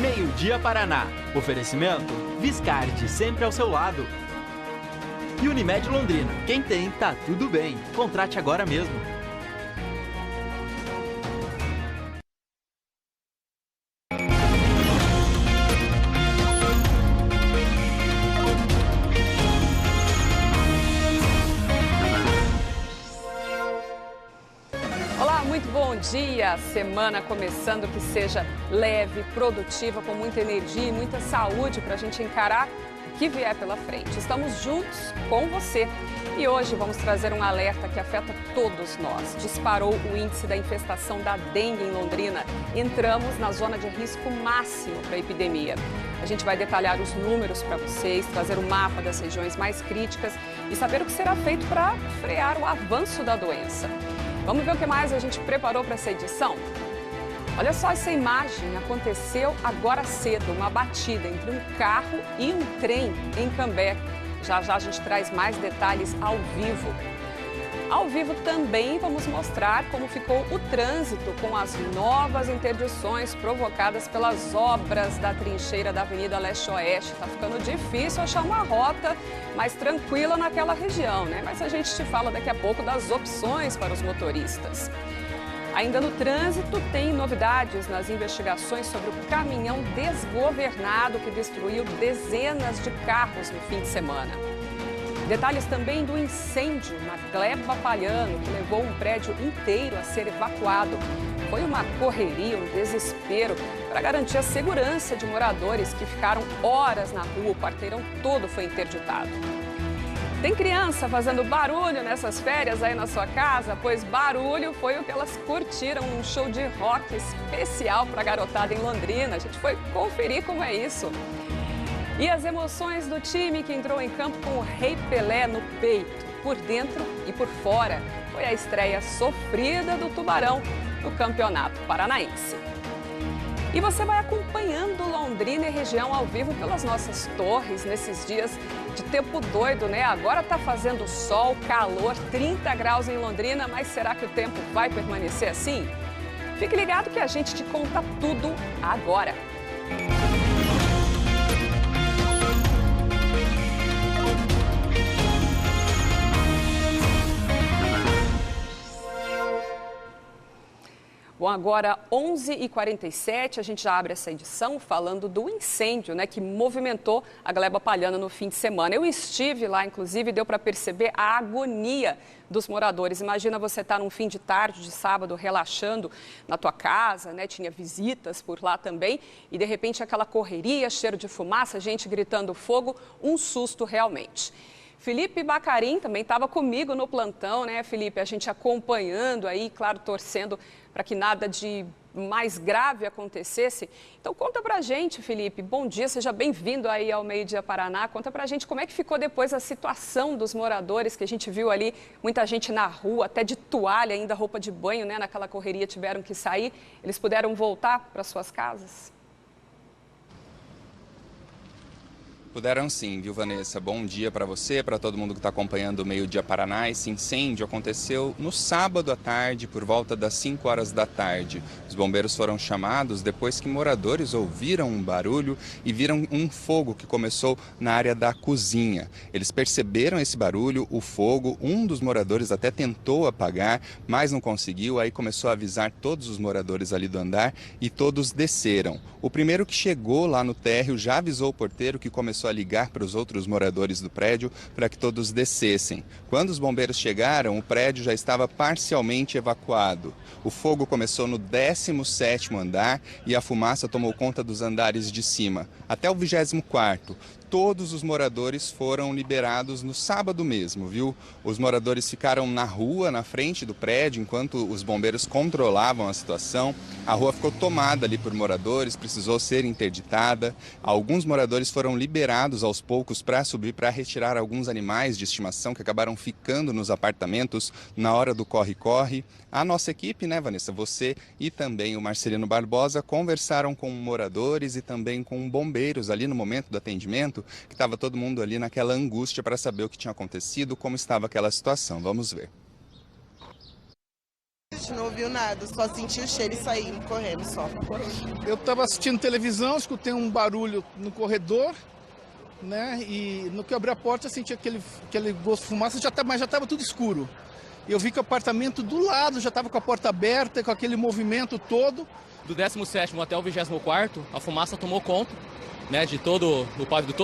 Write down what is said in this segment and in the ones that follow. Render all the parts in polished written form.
Meio-dia Paraná. Oferecimento Viscardi, sempre ao seu lado. E Unimed Londrina. Quem tem, tá tudo bem. Contrate agora mesmo. Bom dia, semana começando, que seja leve, produtiva, com muita energia e muita saúde para a gente encarar o que vier pela frente. Estamos juntos com você e hoje vamos trazer um alerta que afeta todos nós. Disparou o índice da infestação da dengue em Londrina. Entramos na zona de risco máximo para a epidemia. A gente vai detalhar os números para vocês, trazer o mapa das regiões mais críticas e saber o que será feito para frear o avanço da doença. Vamos ver o que mais a gente preparou para essa edição? Olha só essa imagem, aconteceu agora cedo, uma batida entre um carro e um trem em Cambé. Já já a gente traz mais detalhes ao vivo. Ao vivo também vamos mostrar como ficou o trânsito com as novas interdições provocadas pelas obras da trincheira da Avenida Leste-Oeste. Está ficando difícil achar uma rota mais tranquila naquela região, né? Mas a gente te fala daqui a pouco das opções para os motoristas. Ainda no trânsito, tem novidades nas investigações sobre o caminhão desgovernado que destruiu dezenas de carros no fim de semana. Detalhes também do incêndio na Gleba Palhano, que levou um prédio inteiro a ser evacuado. Foi uma correria, um desespero para garantir a segurança de moradores que ficaram horas na rua. O quarteirão todo foi interditado. Tem criança fazendo barulho nessas férias aí na sua casa? Pois barulho foi o que elas curtiram num show de rock especial para a garotada em Londrina. A gente foi conferir como é isso. E as emoções do time que entrou em campo com o Rei Pelé no peito, por dentro e por fora. Foi a estreia sofrida do Tubarão no Campeonato Paranaense. E você vai acompanhando Londrina e região ao vivo pelas nossas torres nesses dias de tempo doido, né? Agora tá fazendo sol, calor, 30 graus em Londrina, mas será que o tempo vai permanecer assim? Fique ligado que a gente te conta tudo agora. Bom, agora 11h47, a gente já abre essa edição falando do incêndio, né, que movimentou a Gleba Palhano no fim de semana. Eu estive lá, inclusive, deu para perceber a agonia dos moradores. Imagina você estar num fim de tarde de sábado relaxando na tua casa, né, tinha visitas por lá também, e de repente aquela correria, cheiro de fumaça, gente gritando fogo, um susto realmente. Felipe Bacarim também estava comigo no plantão, né, Felipe? A gente acompanhando aí, claro, torcendo para que nada de mais grave acontecesse. Então conta pra gente, Felipe. Bom dia, seja bem-vindo aí ao Meio-Dia Paraná. Conta pra gente como é que ficou depois a situação dos moradores, que a gente viu ali, muita gente na rua, até de toalha, ainda roupa de banho, né? Naquela correria tiveram que sair. Eles puderam voltar para suas casas? Puderam sim, viu, Vanessa? Bom dia para você, para todo mundo que está acompanhando o Meio-Dia Paraná. Esse incêndio aconteceu no sábado à tarde, por volta das 5 horas da tarde. Os bombeiros foram chamados depois que moradores ouviram um barulho e viram um fogo que começou na área da cozinha. Eles perceberam esse barulho, o fogo, um dos moradores até tentou apagar, mas não conseguiu, aí começou a avisar todos os moradores ali do andar e todos desceram. O primeiro que chegou lá no térreo já avisou o porteiro, que começou a ligar para os outros moradores do prédio para que todos descessem. Quando os bombeiros chegaram, o prédio já estava parcialmente evacuado. O fogo começou no 17º andar e a fumaça tomou conta dos andares de cima. Até o 24º. Todos os moradores foram liberados no sábado mesmo, viu? Os moradores ficaram na rua, na frente do prédio, enquanto os bombeiros controlavam a situação. A rua ficou tomada ali por moradores, precisou ser interditada. Alguns moradores foram liberados aos poucos para subir, para retirar alguns animais de estimação que acabaram ficando nos apartamentos na hora do corre-corre. A nossa equipe, né, Vanessa, você e também o Marcelino Barbosa conversaram com moradores e também com bombeiros ali no momento do atendimento, que estava todo mundo ali naquela angústia para saber o que tinha acontecido, como estava aquela situação. Vamos ver. gente não ouviu nada, só senti o cheiro e saí correndo só. Eu estava assistindo televisão, escutei um barulho no corredor, né? E no que eu abri a porta, eu senti aquele gosto de fumaça, mas já estava tudo escuro. Eu vi que o apartamento do lado já estava com a porta aberta, com aquele movimento todo. Do 17º até o 24º, a fumaça tomou conta, né, de todos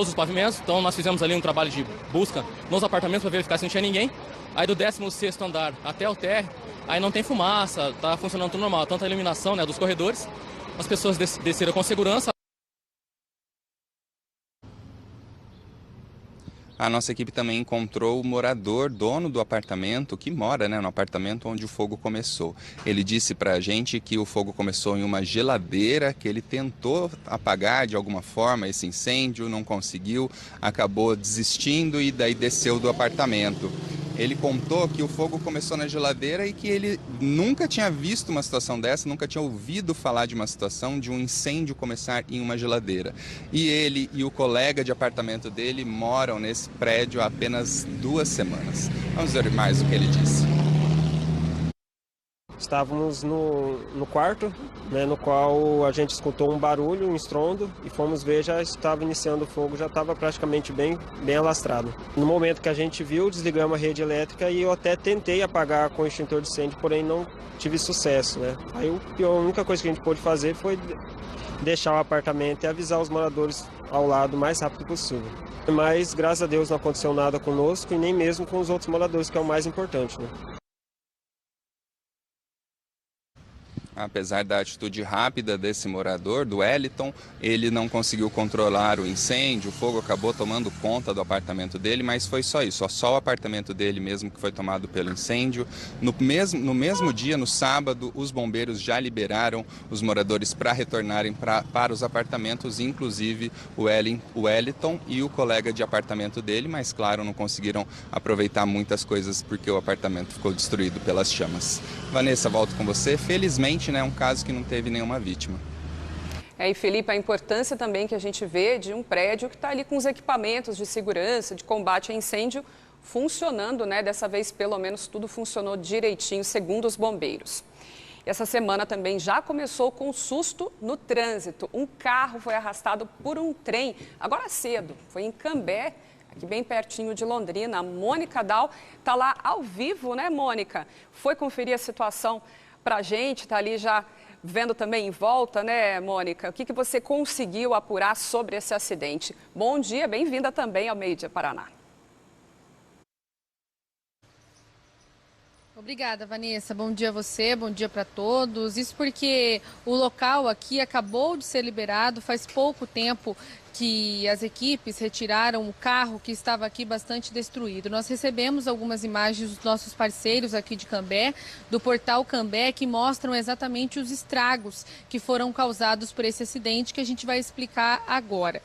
os pavimentos. Então nós fizemos ali um trabalho de busca nos apartamentos para verificar se não tinha ninguém. Aí do 16º andar até o térreo, aí não tem fumaça, tá funcionando tudo normal, tanto a iluminação, né, dos corredores. As pessoas desceram com segurança. A nossa equipe também encontrou o morador, dono do apartamento, que mora, né, no apartamento onde o fogo começou. Ele disse para a gente que o fogo começou em uma geladeira, que ele tentou apagar de alguma forma esse incêndio, não conseguiu, acabou desistindo e daí desceu do apartamento. Ele contou que o fogo começou na geladeira e que ele nunca tinha visto uma situação dessa, nunca tinha ouvido falar de uma situação de um incêndio começar em uma geladeira. E ele e o colega de apartamento dele moram nesse prédio há apenas 2 semanas. Vamos ver mais o que ele disse. Estávamos no quarto, né, no qual a gente escutou um barulho, um estrondo, e fomos ver, já estava iniciando o fogo, já estava praticamente bem alastrado. No momento que a gente viu, desligamos a rede elétrica e eu até tentei apagar com o extintor de incêndio, porém não tive sucesso, né? Aí a única coisa que a gente pôde fazer foi deixar o apartamento e avisar os moradores ao lado o mais rápido possível. Mas, graças a Deus, não aconteceu nada conosco e nem mesmo com os outros moradores, que é o mais importante, né? Apesar da atitude rápida desse morador, do Wellington, ele não conseguiu controlar o incêndio, o fogo acabou tomando conta do apartamento dele, mas foi só isso, só o apartamento dele mesmo que foi tomado pelo incêndio. No mesmo dia, no sábado, os bombeiros já liberaram os moradores para retornarem para os apartamentos, inclusive o Wellington e o colega de apartamento dele, mas claro, não conseguiram aproveitar muitas coisas porque o apartamento ficou destruído pelas chamas. Vanessa, volto com você. Felizmente, é um caso que não teve nenhuma vítima. E Felipe, a importância também que a gente vê de um prédio que está ali com os equipamentos de segurança, de combate a incêndio, funcionando, né? Dessa vez, pelo menos, tudo funcionou direitinho, segundo os bombeiros. E essa semana também já começou com um susto no trânsito. Um carro foi arrastado por um trem, agora cedo, foi em Cambé, aqui bem pertinho de Londrina. A Mônica Dal está lá ao vivo, né, Mônica? Foi conferir a situação para a gente, está ali já vendo também em volta, né, Mônica? O que você conseguiu apurar sobre esse acidente? Bom dia, bem-vinda também ao Meio Dia Paraná. Obrigada, Vanessa. Bom dia a você, bom dia para todos. Isso porque o local aqui acabou de ser liberado faz pouco tempo que as equipes retiraram o carro que estava aqui bastante destruído. Nós recebemos algumas imagens dos nossos parceiros aqui de Cambé, do portal Cambé, que mostram exatamente os estragos que foram causados por esse acidente que a gente vai explicar agora.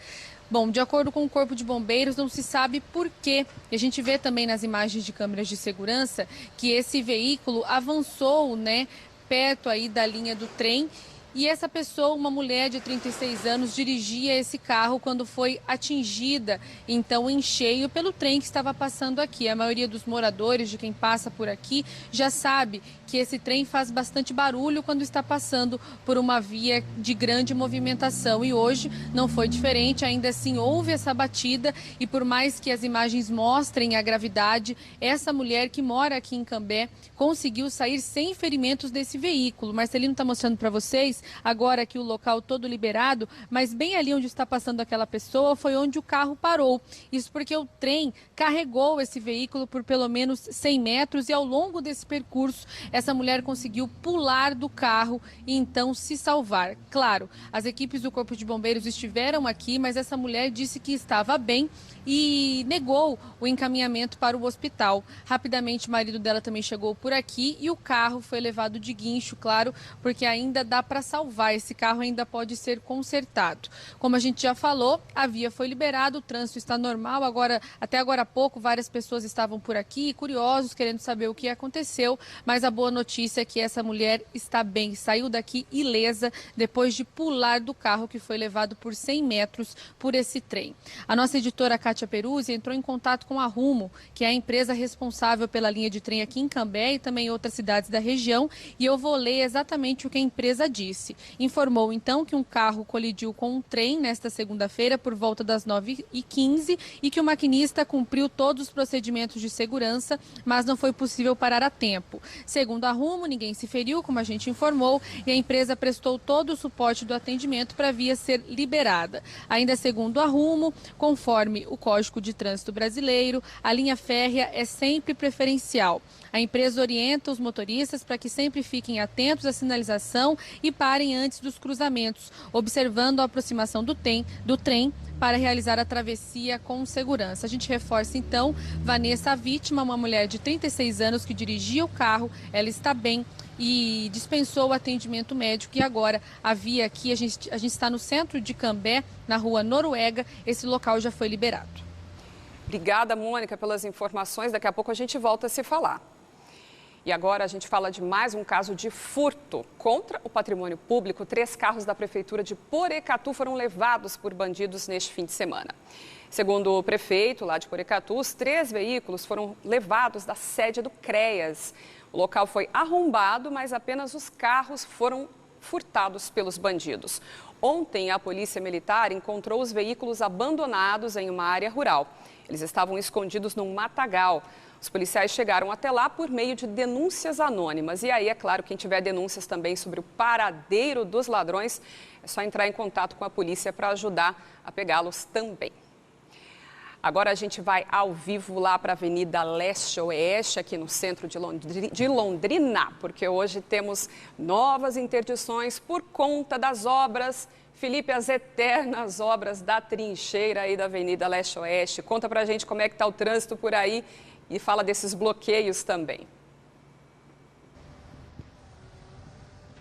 Bom, de acordo com o Corpo de Bombeiros, não se sabe por quê. E a gente vê também nas imagens de câmeras de segurança que esse veículo avançou, né, perto aí da linha do trem. E essa pessoa, uma mulher de 36 anos, dirigia esse carro quando foi atingida, então, em cheio pelo trem que estava passando aqui. A maioria dos moradores, de quem passa por aqui, já sabe que esse trem faz bastante barulho quando está passando por uma via de grande movimentação. E hoje não foi diferente, ainda assim houve essa batida e por mais que as imagens mostrem a gravidade, essa mulher que mora aqui em Cambé conseguiu sair sem ferimentos desse veículo. Marcelino está mostrando para vocês agora aqui o local todo liberado, mas bem ali onde está passando aquela pessoa foi onde o carro parou. Isso porque o trem carregou esse veículo por pelo menos 100 metros e ao longo desse percurso essa mulher conseguiu pular do carro e então se salvar. Claro, as equipes do Corpo de Bombeiros estiveram aqui, mas essa mulher disse que estava bem e negou o encaminhamento para o hospital. Rapidamente o marido dela também chegou por aqui e o carro foi levado de guincho, claro, porque ainda dá para saber salvar esse carro ainda pode ser consertado. Como a gente já falou, a via foi liberada, o trânsito está normal. Até agora há pouco, várias pessoas estavam por aqui, curiosos, querendo saber o que aconteceu, mas a boa notícia é que essa mulher está bem, saiu daqui ilesa depois de pular do carro que foi levado por 100 metros por esse trem. A nossa editora Kátia Peruzzi entrou em contato com a Rumo, que é a empresa responsável pela linha de trem aqui em Cambé e também em outras cidades da região, e eu vou ler exatamente o que a empresa disse. Informou então que um carro colidiu com um trem nesta segunda-feira por volta das 9h15 e que o maquinista cumpriu todos os procedimentos de segurança, mas não foi possível parar a tempo. Segundo a Rumo, ninguém se feriu, como a gente informou, e a empresa prestou todo o suporte do atendimento para a via ser liberada. Ainda segundo a Rumo, conforme o Código de Trânsito Brasileiro, a linha férrea é sempre preferencial. A empresa orienta os motoristas para que sempre fiquem atentos à sinalização e parem antes dos cruzamentos, observando a aproximação do trem para realizar a travessia com segurança. A gente reforça então, Vanessa, a vítima, uma mulher de 36 anos que dirigia o carro, ela está bem e dispensou o atendimento médico. E agora a via aqui, a gente está no centro de Cambé, na rua Noruega, esse local já foi liberado. Obrigada, Mônica, pelas informações. Daqui a pouco a gente volta a se falar. E agora a gente fala de mais um caso de furto contra o patrimônio público. 3 carros da prefeitura de Porecatu foram levados por bandidos neste fim de semana. Segundo o prefeito lá de Porecatu, os 3 veículos foram levados da sede do CREAS. O local foi arrombado, mas apenas os carros foram furtados pelos bandidos. Ontem, a Polícia Militar encontrou os veículos abandonados em uma área rural. Eles estavam escondidos num matagal. Os policiais chegaram até lá por meio de denúncias anônimas. E aí, é claro, quem tiver denúncias também sobre o paradeiro dos ladrões, é só entrar em contato com a polícia para ajudar a pegá-los também. Agora a gente vai ao vivo lá para a Avenida Leste-Oeste, aqui no centro de Londrina, porque hoje temos novas interdições por conta das obras. Felipe, as eternas obras da trincheira aí da Avenida Leste-Oeste. Conta pra gente como é que está o trânsito por aí e fala desses bloqueios também.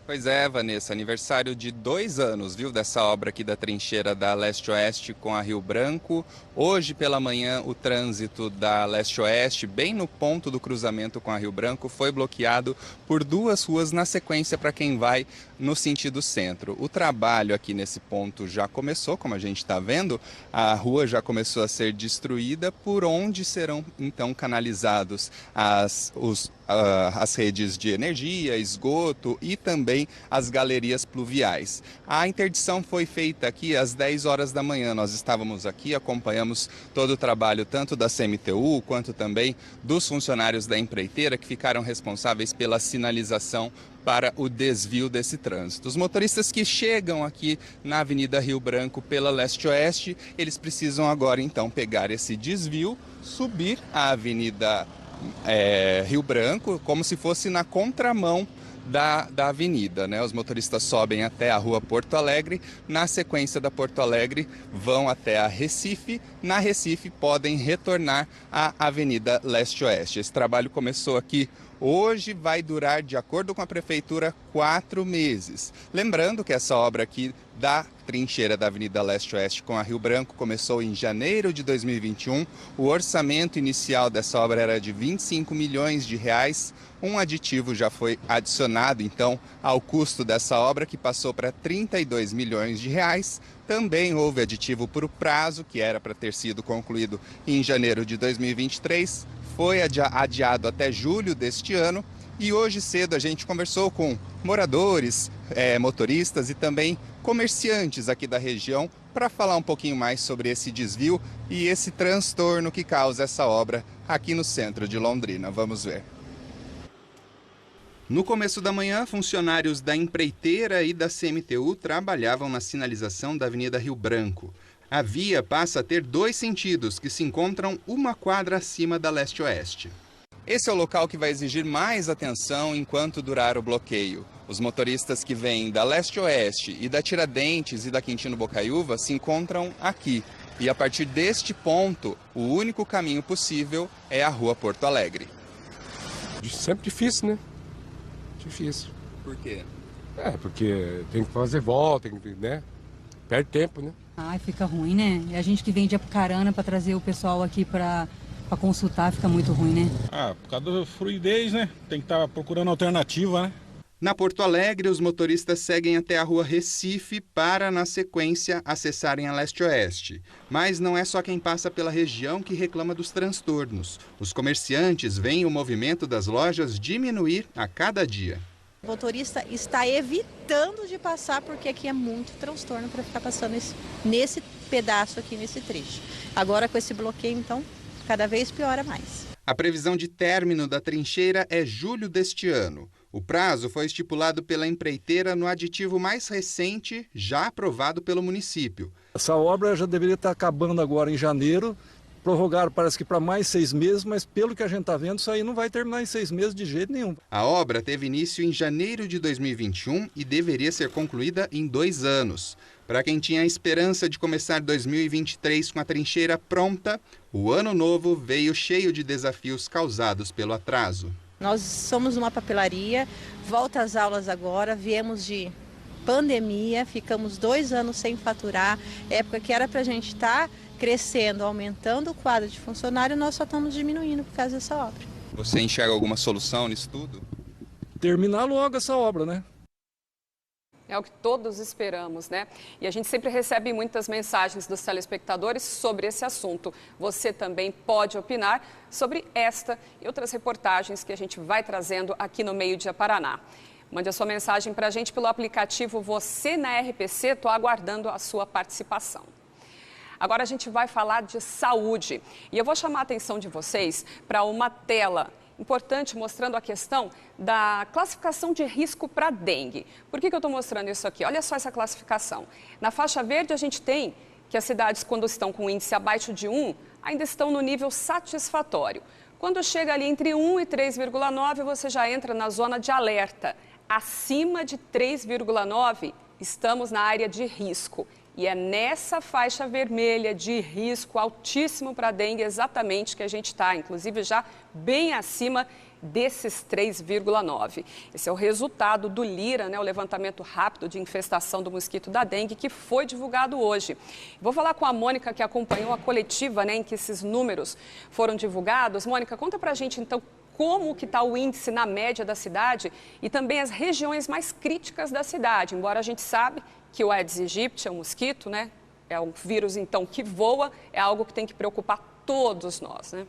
Pois é, Vanessa, aniversário de 2 anos, viu, dessa obra aqui da trincheira da Leste-Oeste com a Rio Branco. Hoje pela manhã o trânsito da Leste-Oeste, bem no ponto do cruzamento com a Rio Branco, foi bloqueado por 2 ruas na sequência para quem vai no sentido centro. O trabalho aqui nesse ponto já começou, como a gente está vendo, a rua já começou a ser destruída, por onde serão então canalizados as redes de energia, esgoto e também as galerias pluviais. A interdição foi feita aqui às 10 horas da manhã. Nós estávamos aqui, acompanhamos todo o trabalho tanto da CMTU quanto também dos funcionários da empreiteira que ficaram responsáveis pela sinalização para o desvio desse trânsito. Os motoristas que chegam aqui na Avenida Rio Branco pela Leste-Oeste, eles precisam agora então pegar esse desvio, subir a Avenida Rio Branco, como se fosse na contramão da avenida, né? Os motoristas sobem até a rua Porto Alegre, na sequência da Porto Alegre vão até a Recife, na Recife podem retornar à Avenida Leste-Oeste. Esse trabalho começou aqui hoje, vai durar, de acordo com a Prefeitura, 4 meses. Lembrando que essa obra aqui da trincheira da Avenida Leste-Oeste com a Rio Branco começou em janeiro de 2021. O orçamento inicial dessa obra era de 25 milhões de reais. Um aditivo já foi adicionado, então, ao custo dessa obra, que passou para 32 milhões de reais. Também houve aditivo por prazo, que era para ter sido concluído em janeiro de 2023. Foi adiado até julho deste ano. E hoje cedo a gente conversou com moradores, motoristas e também comerciantes aqui da região para falar um pouquinho mais sobre esse desvio e esse transtorno que causa essa obra aqui no centro de Londrina. Vamos ver. No começo da manhã, funcionários da empreiteira e da CMTU trabalhavam na sinalização da Avenida Rio Branco. A via passa a ter 2 sentidos, que se encontram uma quadra acima da Leste-Oeste. Esse é o local que vai exigir mais atenção enquanto durar o bloqueio. Os motoristas que vêm da Leste-Oeste e da Tiradentes e da Quintino Bocaiúva se encontram aqui. E a partir deste ponto, o único caminho possível é a rua Porto Alegre. Sempre difícil, né? Difícil. Por quê? Porque tem que fazer volta, né? Perde tempo, né? Ai, fica ruim, né? E a gente que vem de Apucarana para trazer o pessoal aqui para consultar, fica muito ruim, né? Por causa da fluidez, né? Tem que estar procurando alternativa, né? Na Porto Alegre, os motoristas seguem até a rua Recife para, na sequência, acessarem a leste-oeste. Mas não é só quem passa pela região que reclama dos transtornos. Os comerciantes veem o movimento das lojas diminuir a cada dia. O motorista está evitando de passar porque aqui é muito transtorno para ficar passando nesse pedaço aqui, nesse trecho. Agora com esse bloqueio, então, cada vez piora mais. A previsão de término da trincheira é julho deste ano. O prazo foi estipulado pela empreiteira no aditivo mais recente, já aprovado pelo município. Essa obra já deveria estar acabando agora em janeiro. Prorrogaram, parece que para mais 6 meses, mas pelo que a gente está vendo, isso aí não vai terminar em 6 meses de jeito nenhum. A obra teve início em janeiro de 2021 e deveria ser concluída em 2 anos. Para quem tinha a esperança de começar 2023 com a trincheira pronta, o ano novo veio cheio de desafios causados pelo atraso. Nós somos uma papelaria, volta às aulas agora, viemos de pandemia, ficamos 2 anos sem faturar, época que era para a gente estar crescendo, aumentando o quadro de funcionário, nós só estamos diminuindo por causa dessa obra. Você enxerga alguma solução nisso tudo? Terminar logo essa obra, né? É o que todos esperamos, né? E a gente sempre recebe muitas mensagens dos telespectadores sobre esse assunto. Você também pode opinar sobre esta e outras reportagens que a gente vai trazendo aqui no Meio Dia Paraná. Mande a sua mensagem para a gente pelo aplicativo Você na RPC. Estou aguardando a sua participação. Agora a gente vai falar de saúde e eu vou chamar a atenção de vocês para uma tela importante mostrando a questão da classificação de risco para dengue. Por que eu estou mostrando isso aqui? Olha só essa classificação. Na faixa verde a gente tem que as cidades, quando estão com índice abaixo de 1, ainda estão no nível satisfatório. Quando chega ali entre 1 e 3,9, você já entra na zona de alerta. Acima de 3,9, estamos na área de risco. E é nessa faixa vermelha de risco altíssimo para dengue exatamente que a gente está, inclusive já bem acima desses 3,9. Esse é o resultado do LIRA, né, o levantamento rápido de infestação do mosquito da dengue, que foi divulgado hoje. Vou falar com a Mônica, que acompanhou a coletiva, né, em que esses números foram divulgados. Mônica, conta pra gente então como que está o índice na média da cidade e também as regiões mais críticas da cidade, embora a gente sabe que o Aedes aegypti é um mosquito, né? É um vírus, então, que voa, é algo que tem que preocupar todos nós, né?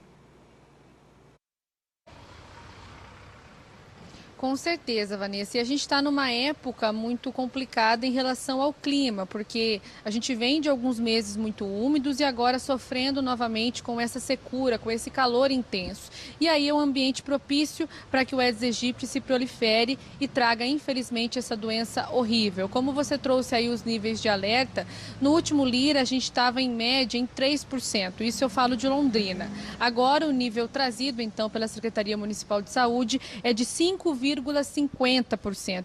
Com certeza, Vanessa. E a gente está numa época muito complicada em relação ao clima, porque a gente vem de alguns meses muito úmidos e agora sofrendo novamente com essa secura, com esse calor intenso. E aí é um ambiente propício para que o Aedes aegypti se prolifere e traga, infelizmente, essa doença horrível. Como você trouxe aí os níveis de alerta, no último LIRA a gente estava em média em 3%. Isso eu falo de Londrina. Agora o nível trazido, então, pela Secretaria Municipal de Saúde é de 5,50%.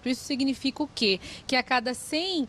Isso significa o quê? Que a cada 100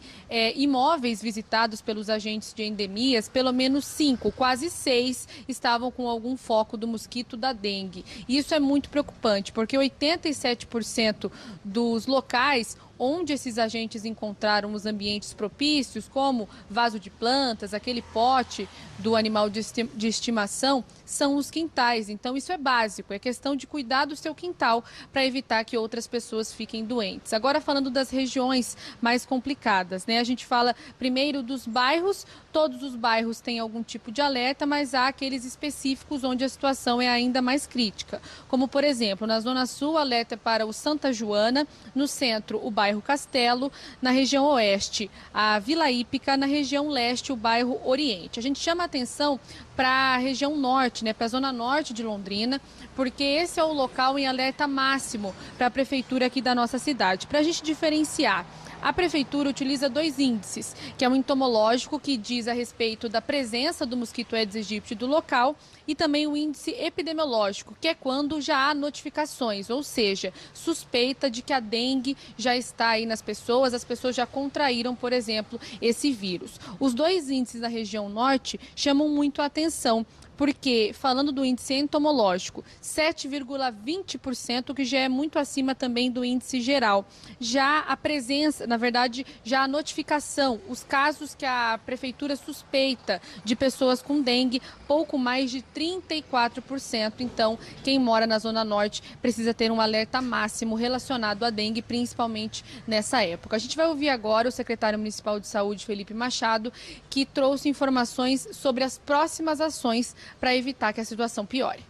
imóveis visitados pelos agentes de endemias, pelo menos 5, quase 6, estavam com algum foco do mosquito da dengue. E isso é muito preocupante, porque 87% dos locais onde esses agentes encontraram os ambientes propícios, como vaso de plantas, aquele pote do animal de estimação, são os quintais. Então, isso é básico, é questão de cuidar do seu quintal para evitar que outras pessoas fiquem doentes. Agora, falando das regiões mais complicadas, né? A gente fala primeiro dos bairros. Todos os bairros têm algum tipo de alerta, mas há aqueles específicos onde a situação é ainda mais crítica. Como, por exemplo, na Zona Sul, alerta para o Santa Joana, no centro, o bairro Castelo, na região oeste, a Vila Hípica, na região leste, o bairro Oriente. A gente chama a atenção para a região norte, né, para a zona norte de Londrina, porque esse é o local em alerta máximo para a prefeitura aqui da nossa cidade. Para a gente diferenciar A Prefeitura utiliza 2 índices, que é o entomológico, que diz a respeito da presença do mosquito Aedes aegypti do local, e também o índice epidemiológico, que é quando já há notificações, ou seja, suspeita de que a dengue já está aí nas pessoas, as pessoas já contraíram, por exemplo, esse vírus. Os 2 índices da região norte chamam muito a atenção, porque, falando do índice entomológico, 7,20%, que já é muito acima também do índice geral. Já a presença, na verdade, já a notificação, os casos que a Prefeitura suspeita de pessoas com dengue, pouco mais de 34%. Então, quem mora na Zona Norte precisa ter um alerta máximo relacionado à dengue, principalmente nessa época. A gente vai ouvir agora o secretário municipal de saúde, Felipe Machado, que trouxe informações sobre as próximas ações para evitar que a situação piore.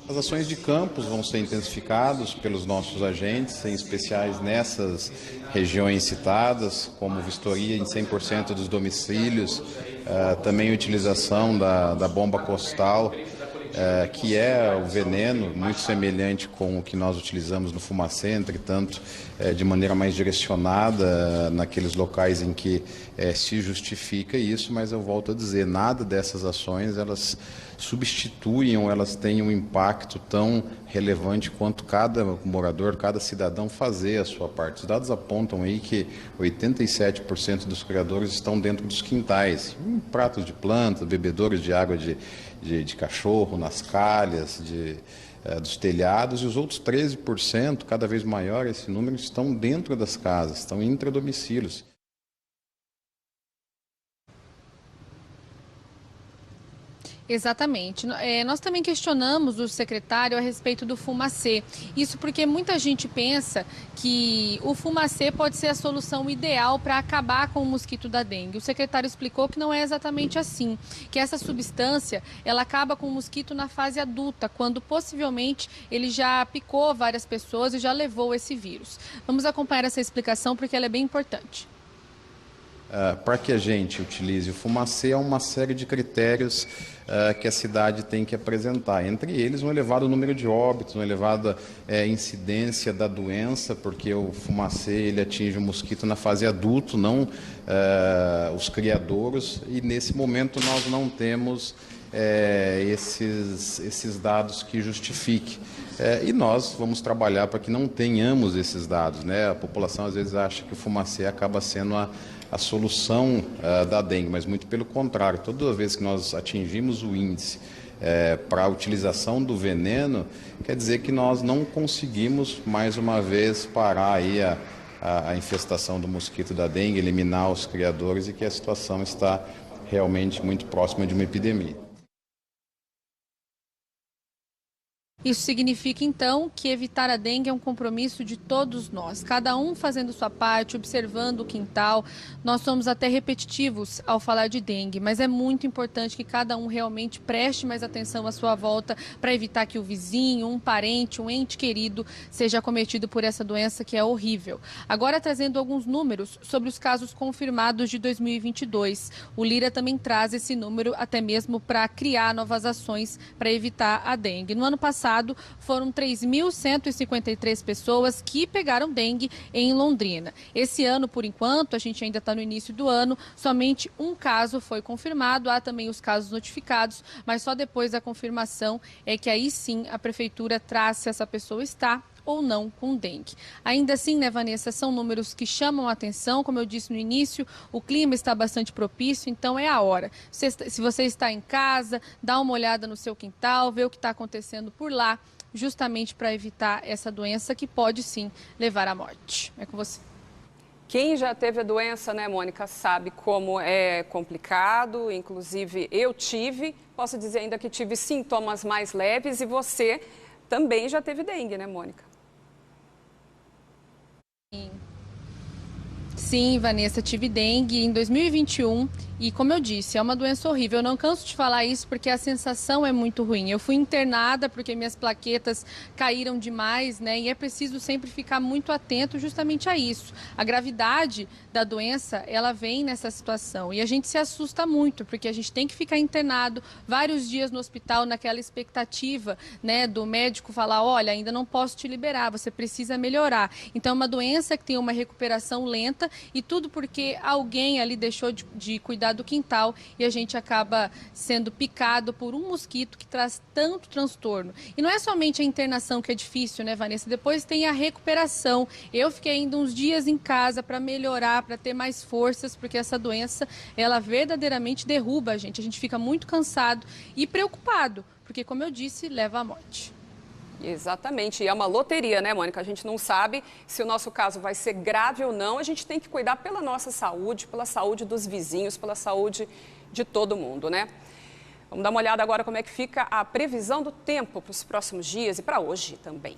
As ações de campos vão ser intensificadas pelos nossos agentes, em especiais nessas regiões citadas, como vistoria em 100% dos domicílios, também a utilização da bomba costal, que é o veneno, muito semelhante com o que nós utilizamos no fumacê, entretanto, de maneira mais direcionada naqueles locais em que se justifica isso, mas eu volto a dizer, nada dessas ações, elas substituem ou elas têm um impacto tão relevante quanto cada morador, cada cidadão fazer a sua parte. Os dados apontam aí que 87% dos criadores estão dentro dos quintais, em pratos de plantas, bebedouros de água de cachorro, nas calhas, dos telhados, e os outros 13%, cada vez maior esse número, estão dentro das casas, estão intradomicílios. Exatamente. Nós também questionamos o secretário a respeito do fumacê. Isso porque muita gente pensa que o fumacê pode ser a solução ideal para acabar com o mosquito da dengue. O secretário explicou que não é exatamente assim, que essa substância ela acaba com o mosquito na fase adulta, quando possivelmente ele já picou várias pessoas e já levou esse vírus. Vamos acompanhar essa explicação porque ela é bem importante. Para que a gente utilize o fumacê, há uma série de critérios que a cidade tem que apresentar. Entre eles, um elevado número de óbitos, uma elevada incidência da doença, porque o fumacê ele atinge o mosquito na fase adulto, não os criadouros, e nesse momento nós não temos esses dados que justifiquem. E nós vamos trabalhar para que não tenhamos esses dados, né? A população às vezes acha que o fumacê acaba sendo a solução da dengue, mas muito pelo contrário. Toda vez que nós atingimos o índice para a utilização do veneno, quer dizer que nós não conseguimos, mais uma vez, parar aí a infestação do mosquito da dengue, eliminar os criadores, e que a situação está realmente muito próxima de uma epidemia. Isso significa, então, que evitar a dengue é um compromisso de todos nós, cada um fazendo sua parte, observando o quintal. Nós somos até repetitivos ao falar de dengue, mas é muito importante que cada um realmente preste mais atenção à sua volta para evitar que o vizinho, um parente, um ente querido seja acometido por essa doença que é horrível. Agora, trazendo alguns números sobre os casos confirmados de 2022. O Lira também traz esse número até mesmo para criar novas ações para evitar a dengue. No ano passado, foram 3.153 pessoas que pegaram dengue em Londrina. Esse ano, por enquanto, a gente ainda está no início do ano, somente um caso foi confirmado, há também os casos notificados, mas só depois da confirmação é que aí sim a prefeitura traz se essa pessoa está ou não com dengue. Ainda assim, né, Vanessa, são números que chamam a atenção. Como eu disse no início, o clima está bastante propício, então é a hora. Se você está em casa, dá uma olhada no seu quintal, vê o que está acontecendo por lá, justamente para evitar essa doença que pode sim levar à morte. É com você. Quem já teve a doença, né, Mônica, sabe como é complicado. Inclusive, eu tive, posso dizer ainda que tive sintomas mais leves, e você também já teve dengue, né, Mônica? Sim, Vanessa, tive dengue em 2021 E como eu disse, é uma doença horrível. Eu não canso de falar isso porque a sensação é muito ruim. Eu fui internada porque minhas plaquetas caíram demais, né? E é preciso sempre ficar muito atento justamente a isso. A gravidade da doença, ela vem nessa situação. E a gente se assusta muito, porque a gente tem que ficar internado vários dias no hospital naquela expectativa, né, do médico falar, olha, ainda não posso te liberar, você precisa melhorar. Então é uma doença que tem uma recuperação lenta e tudo porque alguém ali deixou de cuidar do quintal e a gente acaba sendo picado por um mosquito que traz tanto transtorno. E não é somente a internação que é difícil, né, Vanessa? Depois tem a recuperação. Eu fiquei ainda uns dias em casa para melhorar, para ter mais forças, porque essa doença, ela verdadeiramente derruba a gente fica muito cansado e preocupado, porque, como eu disse, leva à morte. Exatamente, e é uma loteria, né, Mônica? A gente não sabe se o nosso caso vai ser grave ou não. A gente tem que cuidar pela nossa saúde, pela saúde dos vizinhos, pela saúde de todo mundo, né? Vamos dar uma olhada agora como é que fica a previsão do tempo para os próximos dias e para hoje também.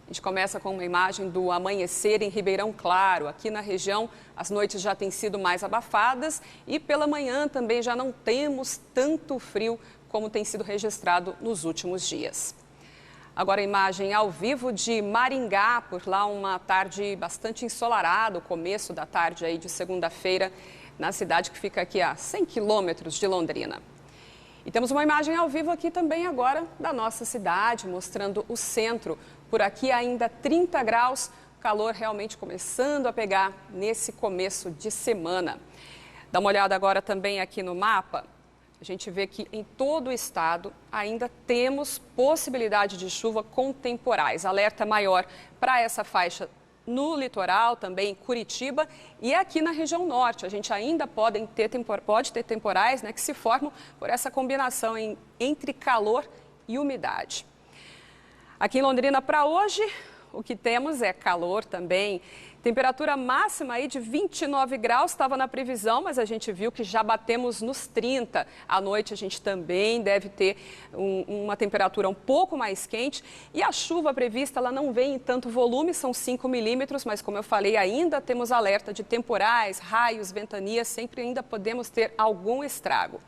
A gente começa com uma imagem do amanhecer em Ribeirão Claro. Aqui na região, as noites já têm sido mais abafadas e pela manhã também já não temos tanto frio como tem sido registrado nos últimos dias. Agora a imagem ao vivo de Maringá, por lá uma tarde bastante ensolarada, o começo da tarde aí de segunda-feira, na cidade que fica aqui a 100 quilômetros de Londrina. E temos uma imagem ao vivo aqui também agora da nossa cidade, mostrando o centro. Por aqui ainda 30 graus, calor realmente começando a pegar nesse começo de semana. Dá uma olhada agora também aqui no mapa. A gente vê que em todo o estado ainda temos possibilidade de chuva com temporais. Alerta maior para essa faixa no litoral, também em Curitiba e aqui na região norte. A gente ainda pode ter temporais, né, que se formam por essa combinação entre calor e umidade. Aqui em Londrina para hoje, o que temos é calor também. Temperatura máxima aí de 29 graus, estava na previsão, mas a gente viu que já batemos nos 30. À noite a gente também deve ter uma temperatura um pouco mais quente. E a chuva prevista, ela não vem em tanto volume, são 5 milímetros, mas como eu falei, ainda temos alerta de temporais, raios, ventanias, sempre ainda podemos ter algum estrago.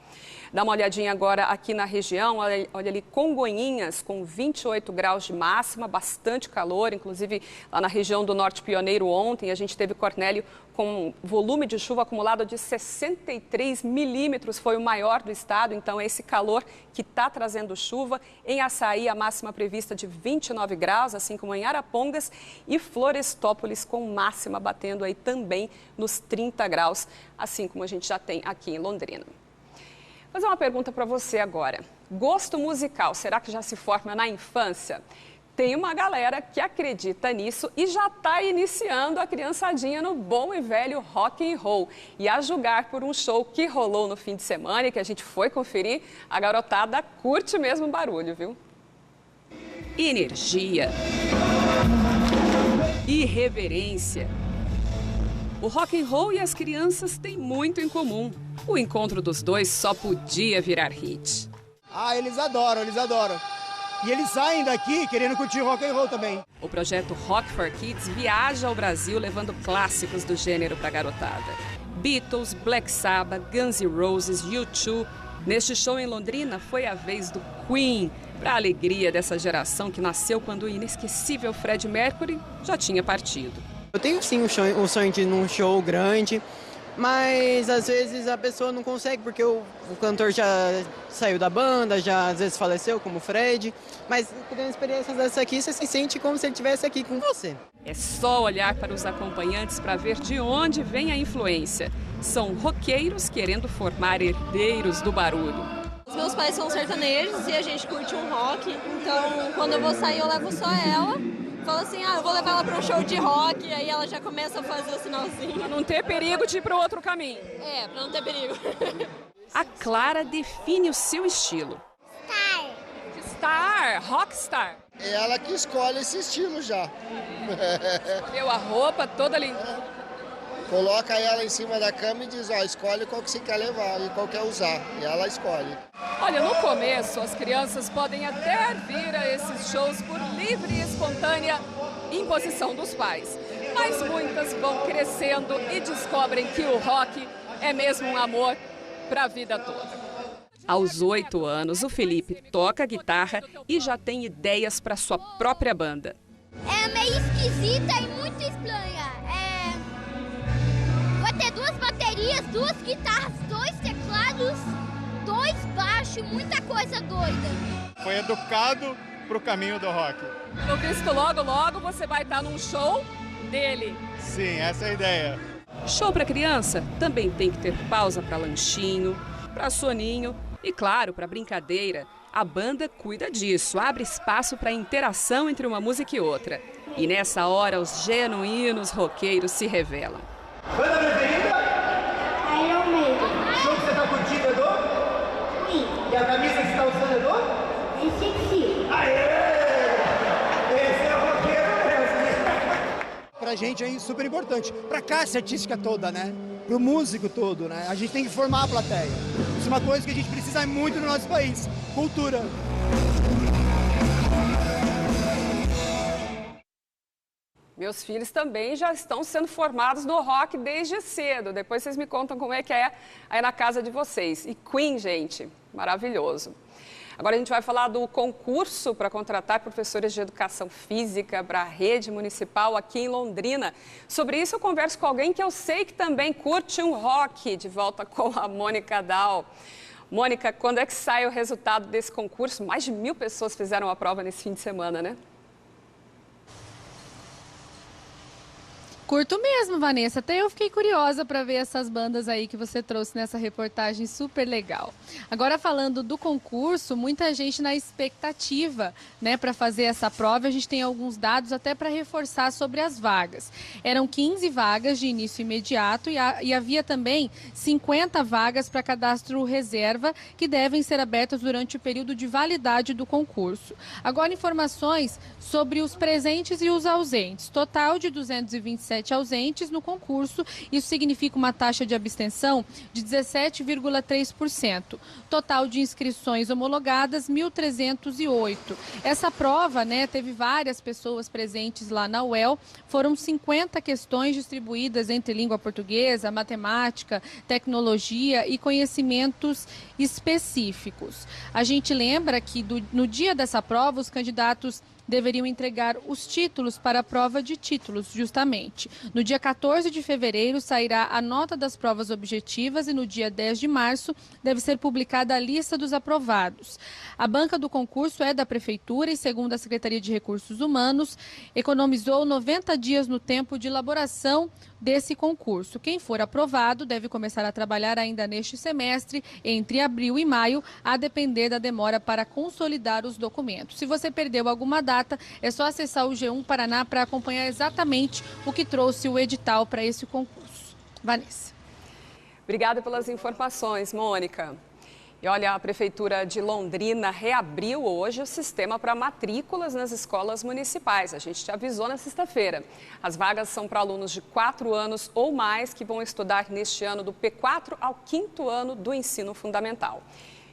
Dá uma olhadinha agora aqui na região, olha ali Congonhinhas com 28 graus de máxima, bastante calor, inclusive lá na região do Norte Pioneiro ontem a gente teve Cornélio com volume de chuva acumulado de 63 milímetros, foi o maior do estado, então é esse calor que está trazendo chuva. Em Açaí a máxima prevista de 29 graus, assim como em Arapongas e Florestópolis com máxima batendo aí também nos 30 graus, assim como a gente já tem aqui em Londrina. Vou fazer uma pergunta para você agora. Gosto musical, será que já se forma na infância? Tem uma galera que acredita nisso e já está iniciando a criançadinha no bom e velho rock and roll. E a julgar por um show que rolou no fim de semana e que a gente foi conferir, a garotada curte mesmo o barulho, viu? Energia. Irreverência. O rock and roll e as crianças têm muito em comum. O encontro dos dois só podia virar hit. Ah, eles adoram, eles adoram. E eles saem daqui querendo curtir rock and roll também. O projeto Rock for Kids viaja ao Brasil levando clássicos do gênero para a garotada. Beatles, Black Sabbath, Guns N' Roses, U2. Neste show em Londrina foi a vez do Queen, para a alegria dessa geração que nasceu quando o inesquecível Freddie Mercury já tinha partido. Eu tenho sim um sonho de ir num show grande, mas às vezes a pessoa não consegue porque o cantor já saiu da banda, já às vezes faleceu, como o Fred. Mas tendo experiências dessa aqui, você se sente como se ele estivesse aqui com você. É só olhar para os acompanhantes para ver de onde vem a influência. São roqueiros querendo formar herdeiros do barulho. Os meus pais são sertanejos e a gente curte um rock, então quando eu vou sair eu levo só ela. Fala assim, eu vou levar ela para um show de rock, aí ela já começa a fazer o sinalzinho. Para não ter perigo de ir para o outro caminho. É, para não ter perigo. A Clara define o seu estilo. Star, rockstar. É ela que escolhe esse estilo já. Escolheu a roupa toda ali. Coloca ela em cima da cama e diz, escolhe qual que você quer levar e qual quer usar. E ela escolhe. Olha, no começo, as crianças podem até vir a esses shows por livre e espontânea imposição dos pais. Mas muitas vão crescendo e descobrem que o rock é mesmo um amor para a vida toda. Aos 8 anos, o Felipe toca guitarra e já tem ideias para sua própria banda. É meio esquisita e muito estranha. Vai ter 2 baterias, 2 guitarras, 2 teclados, 2 baixos, muita coisa doida. Foi educado para o caminho do rock. Eu visto logo você vai estar num show dele. Sim, essa é a ideia. Show para criança também tem que ter pausa para lanchinho, para soninho e, claro, para brincadeira. A banda cuida disso, abre espaço para interação entre uma música e outra. E nessa hora, os genuínos roqueiros se revelam. Banda preferida? Iron Maiden. O show que você está curtindo é do? Sim. E a camisa que você está usando é do? Esse. Aê! Esse é o roqueiro mesmo. Pra gente é super importante, pra classe artística toda, né? Pro músico todo, né? A gente tem que formar a plateia. Isso é uma coisa que a gente precisa muito no nosso país, cultura. Meus filhos também já estão sendo formados no rock desde cedo. Depois vocês me contam como é que é aí na casa de vocês. E Queen, gente, maravilhoso. Agora a gente vai falar do concurso para contratar professores de educação física para a rede municipal aqui em Londrina. Sobre isso eu converso com alguém que eu sei que também curte um rock, de volta com a Mônica Dal. Mônica, quando é que sai o resultado desse concurso? Mais de 1000 pessoas fizeram a prova nesse fim de semana, né? Curto mesmo, Vanessa. Até eu fiquei curiosa para ver essas bandas aí que você trouxe nessa reportagem super legal. Agora, falando do concurso, muita gente na expectativa, né, para fazer essa prova. A gente tem alguns dados até para reforçar sobre as vagas. Eram 15 vagas de início imediato e havia também 50 vagas para cadastro reserva que devem ser abertas durante o período de validade do concurso. Agora, informações sobre os presentes e os ausentes. Total de 227 ausentes no concurso, isso significa uma taxa de abstenção de 17,3%. Total de inscrições homologadas, 1.308. Essa prova, né, teve várias pessoas presentes lá na UEL, foram 50 questões distribuídas entre língua portuguesa, matemática, tecnologia e conhecimentos específicos. A gente lembra que no dia dessa prova, os candidatos deveriam entregar os títulos para a prova de títulos, justamente. No dia 14 de fevereiro sairá a nota das provas objetivas e no dia 10 de março deve ser publicada a lista dos aprovados. A banca do concurso é da Prefeitura e, segundo a Secretaria de Recursos Humanos, economizou 90 dias no tempo de elaboração desse concurso. Quem for aprovado deve começar a trabalhar ainda neste semestre, entre abril e maio, a depender da demora para consolidar os documentos. Se você perdeu alguma data, é só acessar o G1 Paraná para acompanhar exatamente o que trouxe o edital para esse concurso. Vanessa. Obrigada pelas informações, Mônica. E olha, a Prefeitura de Londrina reabriu hoje o sistema para matrículas nas escolas municipais. A gente te avisou na sexta-feira. As vagas são para alunos de 4 anos ou mais que vão estudar neste ano do P4 ao 5º ano do ensino fundamental.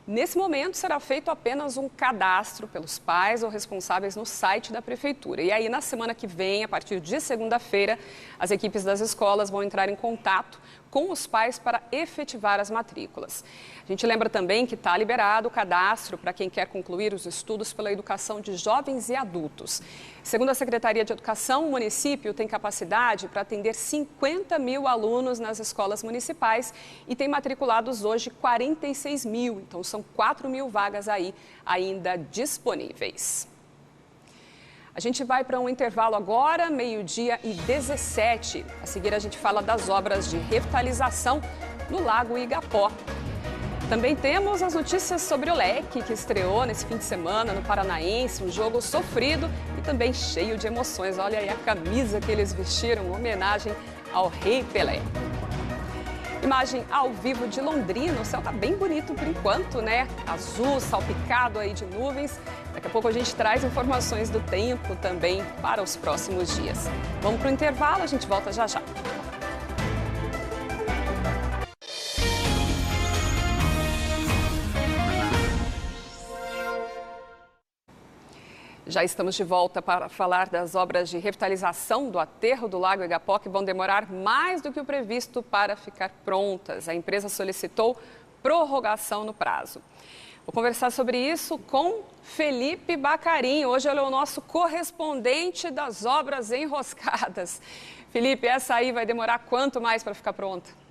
Nesse momento, será feito apenas um cadastro pelos pais ou responsáveis no site da Prefeitura. E aí, na semana que vem, a partir de segunda-feira, as equipes das escolas vão entrar em contato com os pais para efetivar as matrículas. A gente lembra também que está liberado o cadastro para quem quer concluir os estudos pela educação de jovens e adultos. Segundo a Secretaria de Educação, o município tem capacidade para atender 50 mil alunos nas escolas municipais e tem matriculados hoje 46 mil. Então, são 4 mil vagas aí ainda disponíveis. A gente vai para um intervalo agora, 12h17. A seguir, a gente fala das obras de revitalização no Lago Igapó. Também temos as notícias sobre o Leque, que estreou nesse fim de semana no Paranaense, um jogo sofrido e também cheio de emoções. Olha aí a camisa que eles vestiram, homenagem ao Rei Pelé. Imagem ao vivo de Londrina, o céu está bem bonito por enquanto, né? Azul, salpicado aí de nuvens. Daqui a pouco a gente traz informações do tempo também para os próximos dias. Vamos para o intervalo, a gente volta já já. Já estamos de volta para falar das obras de revitalização do aterro do Lago Igapó, que vão demorar mais do que o previsto para ficar prontas. A empresa solicitou prorrogação no prazo. Vou conversar sobre isso com Felipe Bacarin. Hoje ele é o nosso correspondente das obras enroscadas. Felipe, essa aí vai demorar quanto mais para ficar pronta?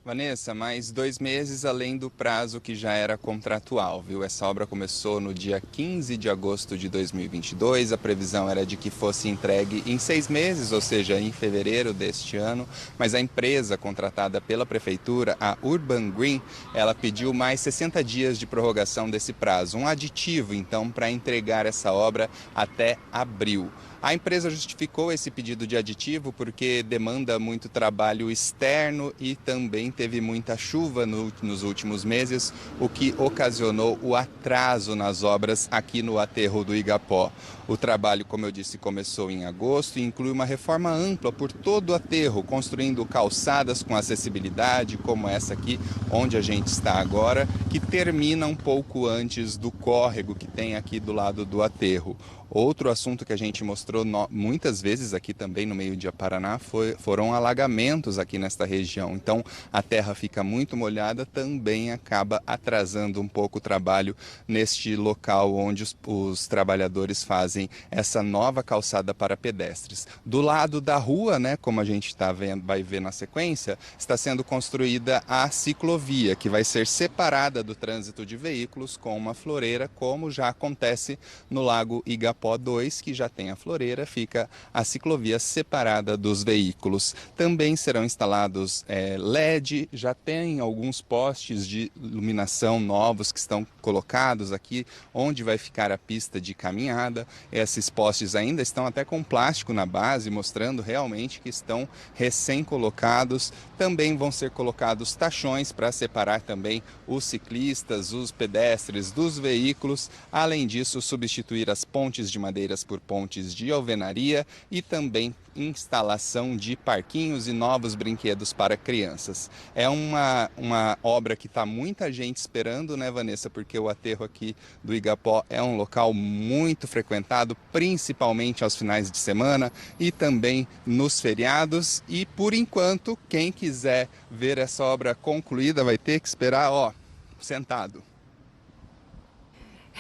Vanessa, mais 2 meses além do prazo que já era contratual, viu? Essa obra começou no dia 15 de agosto de 2022, a previsão era de que fosse entregue em 6 meses, ou seja, em fevereiro deste ano, mas a empresa contratada pela prefeitura, a Urban Green, ela pediu mais 60 dias de prorrogação desse prazo, um aditivo, então, para entregar essa obra até abril. A empresa justificou esse pedido de aditivo porque demanda muito trabalho externo e também teve muita chuva nos últimos meses, o que ocasionou o atraso nas obras aqui no aterro do Igapó. O trabalho, como eu disse, começou em agosto e inclui uma reforma ampla por todo o aterro, construindo calçadas com acessibilidade, como essa aqui, onde a gente está agora, que termina um pouco antes do córrego que tem aqui do lado do aterro. Outro assunto que a gente mostrou muitas vezes aqui também no Meio-Dia Paraná foram alagamentos aqui nesta região. Então, a terra fica muito molhada, também acaba atrasando um pouco o trabalho neste local onde os trabalhadores fazem essa nova calçada para pedestres. Do lado da rua, né, como a gente vai ver na sequência, está sendo construída a ciclovia, que vai ser separada do trânsito de veículos com uma floreira, como já acontece no Lago Igapó 2, que já tem a floreira, fica a ciclovia separada dos veículos. Também serão instalados LED, já tem alguns postes de iluminação novos que estão colocados aqui, onde vai ficar a pista de caminhada. Esses postes ainda estão até com plástico na base, mostrando realmente que estão recém-colocados. Também vão ser colocados tachões para separar também os ciclistas, os pedestres dos veículos. Além disso, substituir as pontes de madeiras por pontes de alvenaria e também instalação de parquinhos e novos brinquedos para crianças. É uma obra que está muita gente esperando, né, Vanessa? Porque o aterro aqui do Igapó é um local muito frequentado, principalmente aos finais de semana e também nos feriados. E, por enquanto, quem quiser ver essa obra concluída vai ter que esperar, sentado.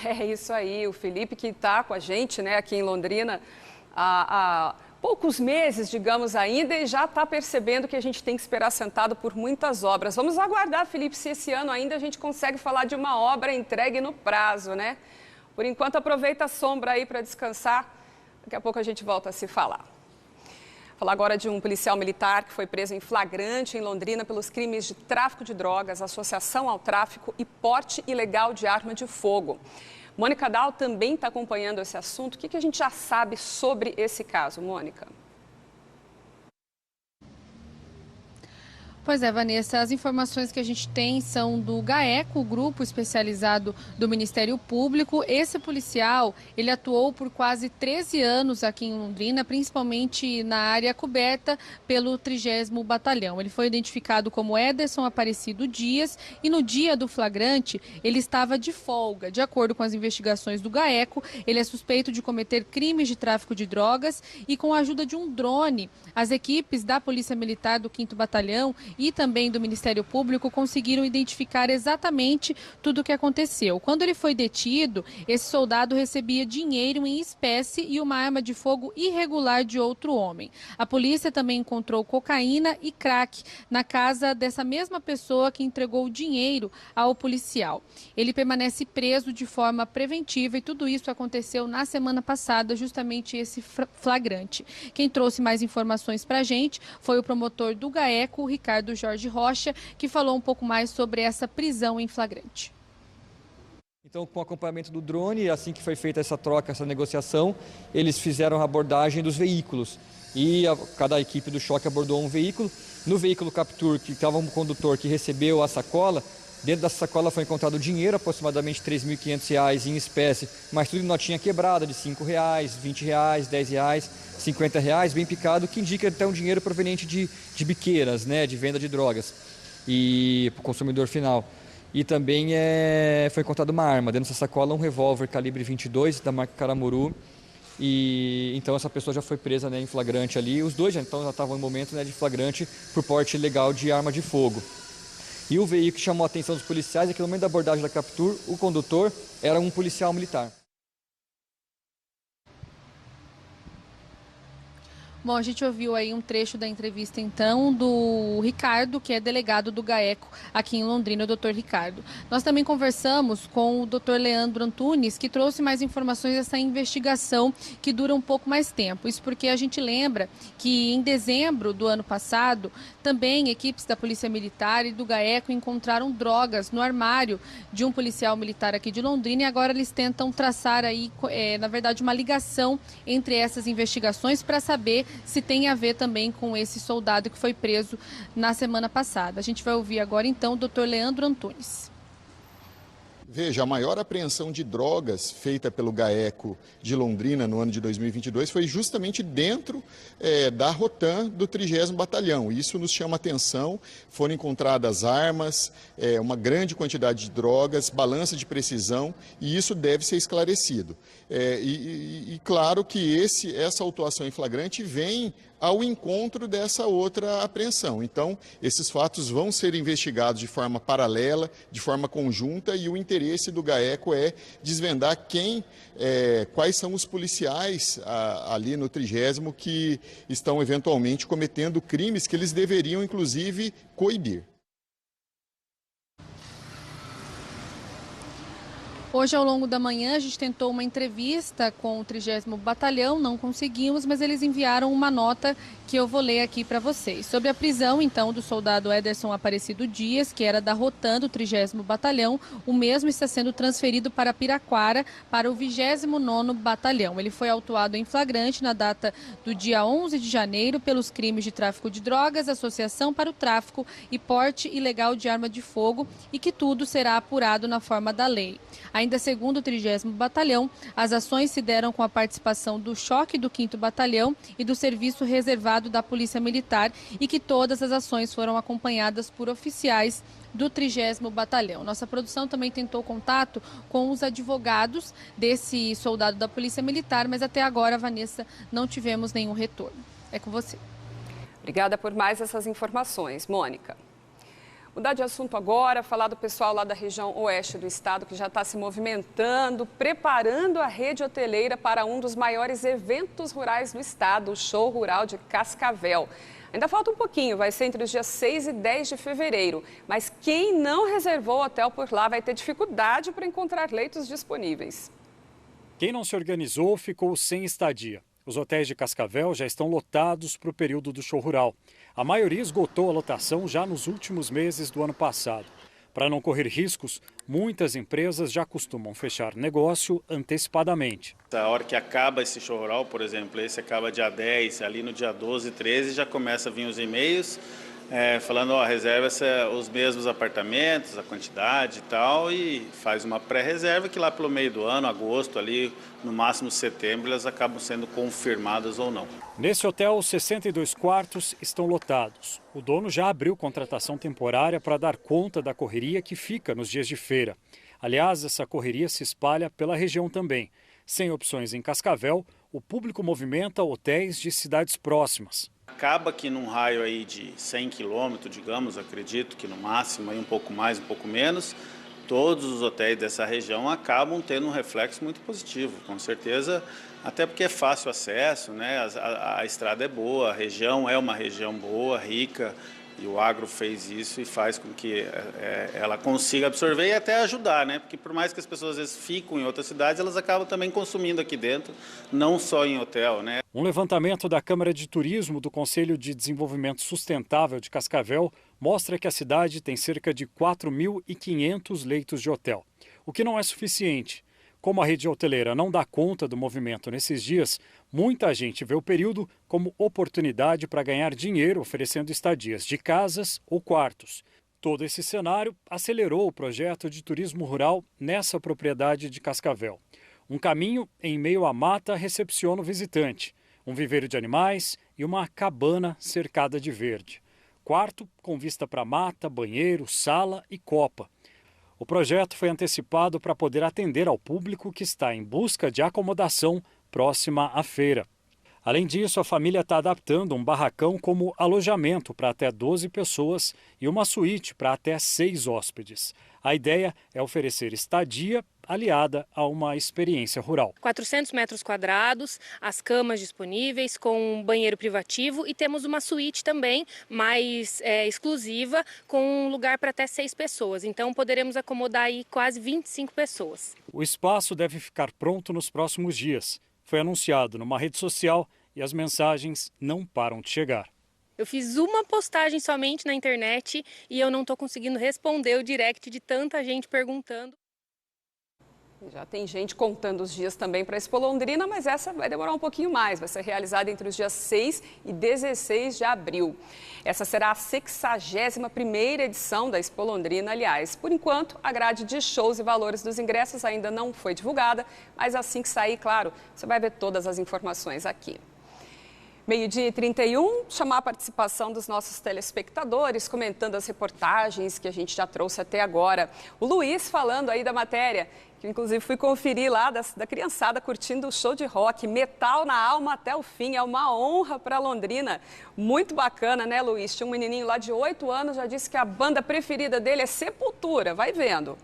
É isso aí, o Felipe que está com a gente, né, aqui em Londrina há poucos meses, digamos ainda, e já está percebendo que a gente tem que esperar sentado por muitas obras. Vamos aguardar, Felipe, se esse ano ainda a gente consegue falar de uma obra entregue no prazo, né? Por enquanto, aproveita a sombra aí para descansar, daqui a pouco a gente volta a se falar. Falar agora de um policial militar que foi preso em flagrante em Londrina pelos crimes de tráfico de drogas, associação ao tráfico e porte ilegal de arma de fogo. Mônica Dal também está acompanhando esse assunto. O que a gente já sabe sobre esse caso, Mônica? Pois é, Vanessa, as informações que a gente tem são do GAECO, o grupo especializado do Ministério Público. Esse policial, ele atuou por quase 13 anos aqui em Londrina, principalmente na área coberta pelo 30º Batalhão. Ele foi identificado como Ederson Aparecido Dias e no dia do flagrante ele estava de folga. De acordo com as investigações do GAECO, ele é suspeito de cometer crimes de tráfico de drogas e com a ajuda de um drone, as equipes da Polícia Militar do 5º Batalhão e também do Ministério Público conseguiram identificar exatamente tudo o que aconteceu. Quando ele foi detido, esse soldado recebia dinheiro em espécie e uma arma de fogo irregular de outro homem. A polícia também encontrou cocaína e crack na casa dessa mesma pessoa que entregou o dinheiro ao policial. Ele permanece preso de forma preventiva e tudo isso aconteceu na semana passada, justamente esse flagrante. Quem trouxe mais informações para a gente foi o promotor do GAECO, Ricardo Jorge Rocha, que falou um pouco mais sobre essa prisão em flagrante. Então, com o acompanhamento do drone, assim que foi feita essa troca, essa negociação, eles fizeram a abordagem dos veículos. E cada equipe do choque abordou um veículo. No veículo Captur, que estava um condutor que recebeu a sacola, dentro dessa sacola foi encontrado dinheiro, aproximadamente R$ 3.500 em espécie, mas tudo em notinha quebrada, de R$ 5, R$ 20, R$ 10, R$ 50, bem picado, que indica até um dinheiro proveniente de biqueiras, né, de venda de drogas e para o consumidor final. e também foi encontrada uma arma. Dentro dessa sacola, um revólver calibre 22 da marca Caramuru. E então essa pessoa já foi presa, né, em flagrante ali. Os dois já estavam em momento, né, de flagrante por porte ilegal de arma de fogo. E o veículo que chamou a atenção dos policiais é que no momento da abordagem da captura, o condutor era um policial militar. Bom, a gente ouviu aí um trecho da entrevista, então, do Ricardo, que é delegado do GAECO aqui em Londrina, o doutor Ricardo. Nós também conversamos com o doutor Leandro Antunes, que trouxe mais informações dessa investigação que dura um pouco mais tempo. Isso porque a gente lembra que em dezembro do ano passado, também equipes da Polícia Militar e do GAECO encontraram drogas no armário de um policial militar aqui de Londrina e agora eles tentam traçar aí, na verdade, uma ligação entre essas investigações para saber se tem a ver também com esse soldado que foi preso na semana passada. A gente vai ouvir agora, então, o doutor Leandro Antunes. Veja, a maior apreensão de drogas feita pelo GAECO de Londrina no ano de 2022 foi justamente dentro da Rotan do 30º Batalhão. Isso nos chama atenção, foram encontradas armas, uma grande quantidade de drogas, balança de precisão, e isso deve ser esclarecido. E claro que essa autuação em flagrante vem ao encontro dessa outra apreensão. Então, esses fatos vão ser investigados de forma paralela, de forma conjunta, e o interesse do GAECO é desvendar quais são os policiais ali no 30º que estão eventualmente cometendo crimes que eles deveriam, inclusive, coibir. Hoje, ao longo da manhã, a gente tentou uma entrevista com o 30º Batalhão, não conseguimos, mas eles enviaram uma nota que eu vou ler aqui para vocês. Sobre a prisão, então, do soldado Ederson Aparecido Dias, que era da Rotan do 30º Batalhão, o mesmo está sendo transferido para Piraquara, para o 29º Batalhão. Ele foi autuado em flagrante na data do dia 11 de janeiro pelos crimes de tráfico de drogas, associação para o tráfico e porte ilegal de arma de fogo, e que tudo será apurado na forma da lei. Ainda segundo o 30º Batalhão, as ações se deram com a participação do choque do 5º Batalhão e do Serviço Reservado da Polícia Militar e que todas as ações foram acompanhadas por oficiais do 30º Batalhão. Nossa produção também tentou contato com os advogados desse soldado da Polícia Militar, mas até agora, Vanessa, não tivemos nenhum retorno. É com você. Obrigada por mais essas informações, Mônica. Mudar de assunto agora, falar do pessoal lá da região oeste do estado que já está se movimentando, preparando a rede hoteleira para um dos maiores eventos rurais do estado, o Show Rural de Cascavel. Ainda falta um pouquinho, vai ser entre os dias 6 e 10 de fevereiro, mas quem não reservou hotel por lá vai ter dificuldade para encontrar leitos disponíveis. Quem não se organizou ficou sem estadia. Os hotéis de Cascavel já estão lotados para o período do Show Rural. A maioria esgotou a lotação já nos últimos meses do ano passado. Para não correr riscos, muitas empresas já costumam fechar negócio antecipadamente. A hora que acaba esse Show Rural, por exemplo, esse acaba dia 10, ali no dia 12, 13, já começa a vir os e-mails falando, reserva os mesmos apartamentos, a quantidade e tal, e faz uma pré-reserva que lá pelo meio do ano, agosto, ali no máximo setembro, elas acabam sendo confirmadas ou não. Nesse hotel, 62 quartos estão lotados. O dono já abriu contratação temporária para dar conta da correria que fica nos dias de feira. Aliás, essa correria se espalha pela região também. Sem opções em Cascavel, o público movimenta hotéis de cidades próximas. Acaba que num raio aí de 100 quilômetros, digamos, acredito que no máximo, aí um pouco mais, um pouco menos, todos os hotéis dessa região acabam tendo um reflexo muito positivo, com certeza, até porque é fácil acesso, né? A estrada é boa, a região é uma região boa, rica, e o agro fez isso e faz com que ela consiga absorver e até ajudar, né? Porque por mais que as pessoas às vezes ficam em outras cidades, elas acabam também consumindo aqui dentro, não só em hotel, né? Um levantamento da Câmara de Turismo do Conselho de Desenvolvimento Sustentável de Cascavel mostra que a cidade tem cerca de 4.500 leitos de hotel, o que não é suficiente. Como a rede hoteleira não dá conta do movimento nesses dias, muita gente vê o período como oportunidade para ganhar dinheiro oferecendo estadias de casas ou quartos. Todo esse cenário acelerou o projeto de turismo rural nessa propriedade de Cascavel. Um caminho em meio à mata recepciona o visitante, um viveiro de animais e uma cabana cercada de verde. Quarto com vista para mata, banheiro, sala e copa. O projeto foi antecipado para poder atender ao público que está em busca de acomodação próxima à feira. Além disso, a família está adaptando um barracão como alojamento para até 12 pessoas e uma suíte para até 6 hóspedes. A ideia é oferecer estadia aliada a uma experiência rural. 400 metros quadrados, as camas disponíveis com um banheiro privativo e temos uma suíte também mais exclusiva com um lugar para até 6 pessoas. Então poderemos acomodar aí quase 25 pessoas. O espaço deve ficar pronto nos próximos dias. Foi anunciado numa rede social e as mensagens não param de chegar. Eu fiz uma postagem somente na internet e eu não estou conseguindo responder o direct de tanta gente perguntando. Já tem gente contando os dias também para a Expo Londrina, mas essa vai demorar um pouquinho mais. Vai ser realizada entre os dias 6 e 16 de abril. Essa será a 61ª edição da Expo Londrina, aliás. Por enquanto, a grade de shows e valores dos ingressos ainda não foi divulgada, mas assim que sair, claro, você vai ver todas as informações aqui. 12h31, chamar a participação dos nossos telespectadores, comentando as reportagens que a gente já trouxe até agora. O Luiz falando aí da matéria, que inclusive fui conferir lá da criançada curtindo o show de rock, metal na alma até o fim, é uma honra para Londrina. Muito bacana, né, Luiz? Tinha um menininho lá de 8 anos, já disse que a banda preferida dele é Sepultura, vai vendo.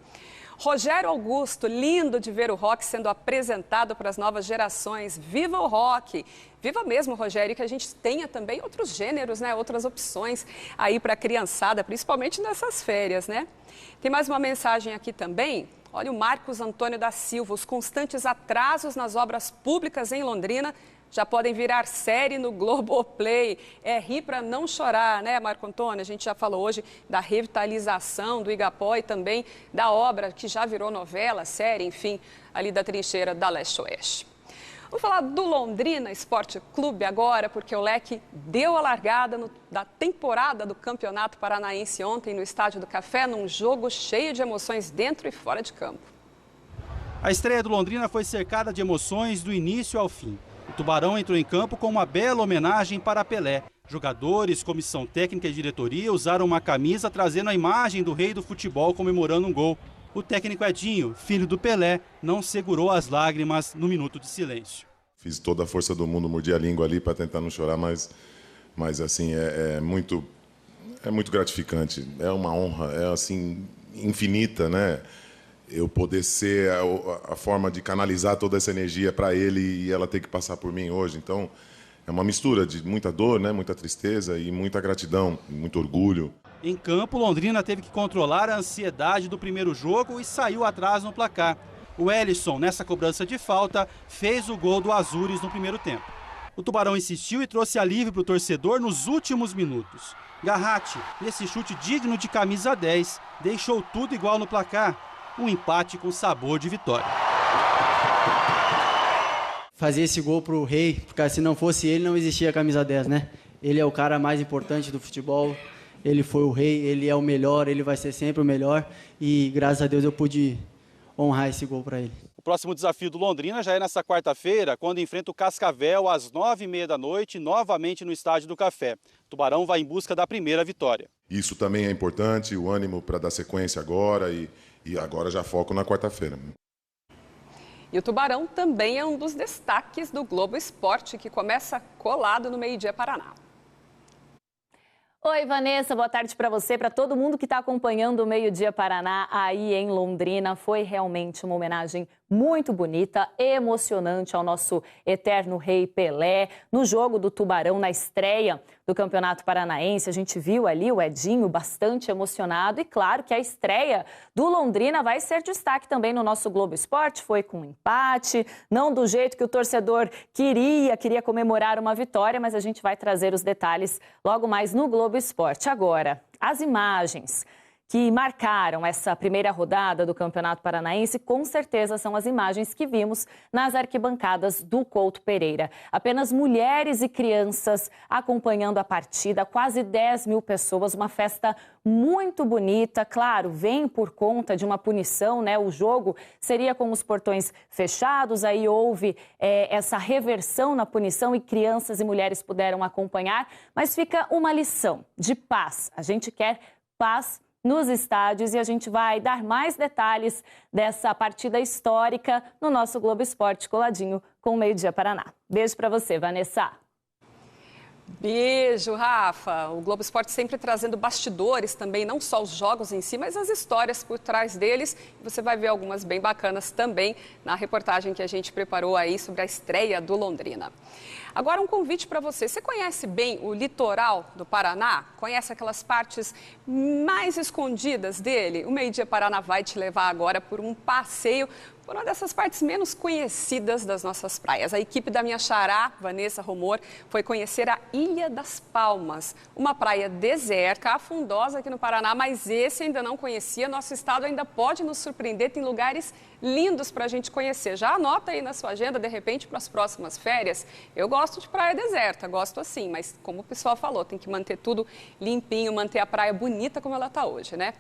Rogério Augusto, lindo de ver o rock sendo apresentado para as novas gerações. Viva o rock! Viva mesmo, Rogério, que a gente tenha também outros gêneros, né? Outras opções aí para a criançada, principalmente nessas férias, né? Tem mais uma mensagem aqui também. Olha o Marcos Antônio da Silva, os constantes atrasos nas obras públicas em Londrina já podem virar série no Globoplay. É rir para não chorar, né, Marco Antônio? A gente já falou hoje da revitalização do Igapó e também da obra que já virou novela, série, enfim, ali da trincheira da Leste-Oeste. Vamos falar do Londrina Esporte Clube agora, porque o Leque deu a largada da temporada do Campeonato Paranaense ontem no Estádio do Café, num jogo cheio de emoções dentro e fora de campo. A estreia do Londrina foi cercada de emoções do início ao fim. O Tubarão entrou em campo com uma bela homenagem para Pelé. Jogadores, comissão técnica e diretoria usaram uma camisa trazendo a imagem do rei do futebol comemorando um gol. O técnico Edinho, filho do Pelé, não segurou as lágrimas no minuto de silêncio. Fiz toda a força do mundo, mordi a língua ali para tentar não chorar, mas assim, é muito gratificante. É uma honra, é assim, infinita, né? Eu poder ser a forma de canalizar toda essa energia para ele e ela ter que passar por mim hoje. Então, é uma mistura de muita dor, né, muita tristeza e muita gratidão, muito orgulho. Em campo, Londrina teve que controlar a ansiedade do primeiro jogo e saiu atrás no placar. O Elison, nessa cobrança de falta, fez o gol do Azures no primeiro tempo. O Tubarão insistiu e trouxe alívio para o torcedor nos últimos minutos. Garratti, nesse chute digno de camisa 10, deixou tudo igual no placar. Um empate com sabor de vitória. Fazer esse gol pro Rei, porque se não fosse ele, não existia a camisa 10, né? Ele é o cara mais importante do futebol, ele foi o Rei, ele é o melhor, ele vai ser sempre o melhor e graças a Deus eu pude honrar esse gol para ele. O próximo desafio do Londrina já é nessa quarta-feira, quando enfrenta o Cascavel às 9h30 da noite, novamente no Estádio do Café. O Tubarão vai em busca da primeira vitória. Isso também é importante, o ânimo para dar sequência agora e agora já foco na quarta-feira. E o Tubarão também é um dos destaques do Globo Esporte, que começa colado no Meio-Dia Paraná. Oi, Vanessa, boa tarde para você, para todo mundo que está acompanhando o Meio-Dia Paraná aí em Londrina. Foi realmente uma homenagem muito bonita, emocionante ao nosso eterno rei Pelé. No jogo do Tubarão, na estreia do Campeonato Paranaense, a gente viu ali o Edinho bastante emocionado. E claro que a estreia do Londrina vai ser destaque também no nosso Globo Esporte. Foi com um empate, não do jeito que o torcedor queria comemorar uma vitória, mas a gente vai trazer os detalhes logo mais no Globo Esporte. Agora, as imagens que marcaram essa primeira rodada do Campeonato Paranaense, com certeza são as imagens que vimos nas arquibancadas do Couto Pereira. Apenas mulheres e crianças acompanhando a partida, quase 10 mil pessoas, uma festa muito bonita. Claro, vem por conta de uma punição, né? O jogo seria com os portões fechados, aí houve essa reversão na punição e crianças e mulheres puderam acompanhar, mas fica uma lição de paz. A gente quer paz nos estádios e a gente vai dar mais detalhes dessa partida histórica no nosso Globo Esporte coladinho com o Meio Dia Paraná. Beijo para você, Vanessa. Beijo, Rafa. O Globo Esporte sempre trazendo bastidores também, não só os jogos em si, mas as histórias por trás deles. Você vai ver algumas bem bacanas também na reportagem que a gente preparou aí sobre a estreia do Londrina. Agora um convite para você. Você conhece bem o litoral do Paraná? Conhece aquelas partes mais escondidas dele? O Meio Dia Paraná vai te levar agora por um passeio por uma dessas partes menos conhecidas das nossas praias. A equipe da minha xará, Vanessa Romor, foi conhecer a Ilha das Palmas, uma praia deserta, afundosa aqui no Paraná, mas esse ainda não conhecia. Nosso estado ainda pode nos surpreender, tem lugares lindos para a gente conhecer. Já anota aí na sua agenda, de repente, para as próximas férias. Eu gosto de praia deserta, gosto assim, mas como o pessoal falou, tem que manter tudo limpinho, manter a praia bonita como ela está hoje, né?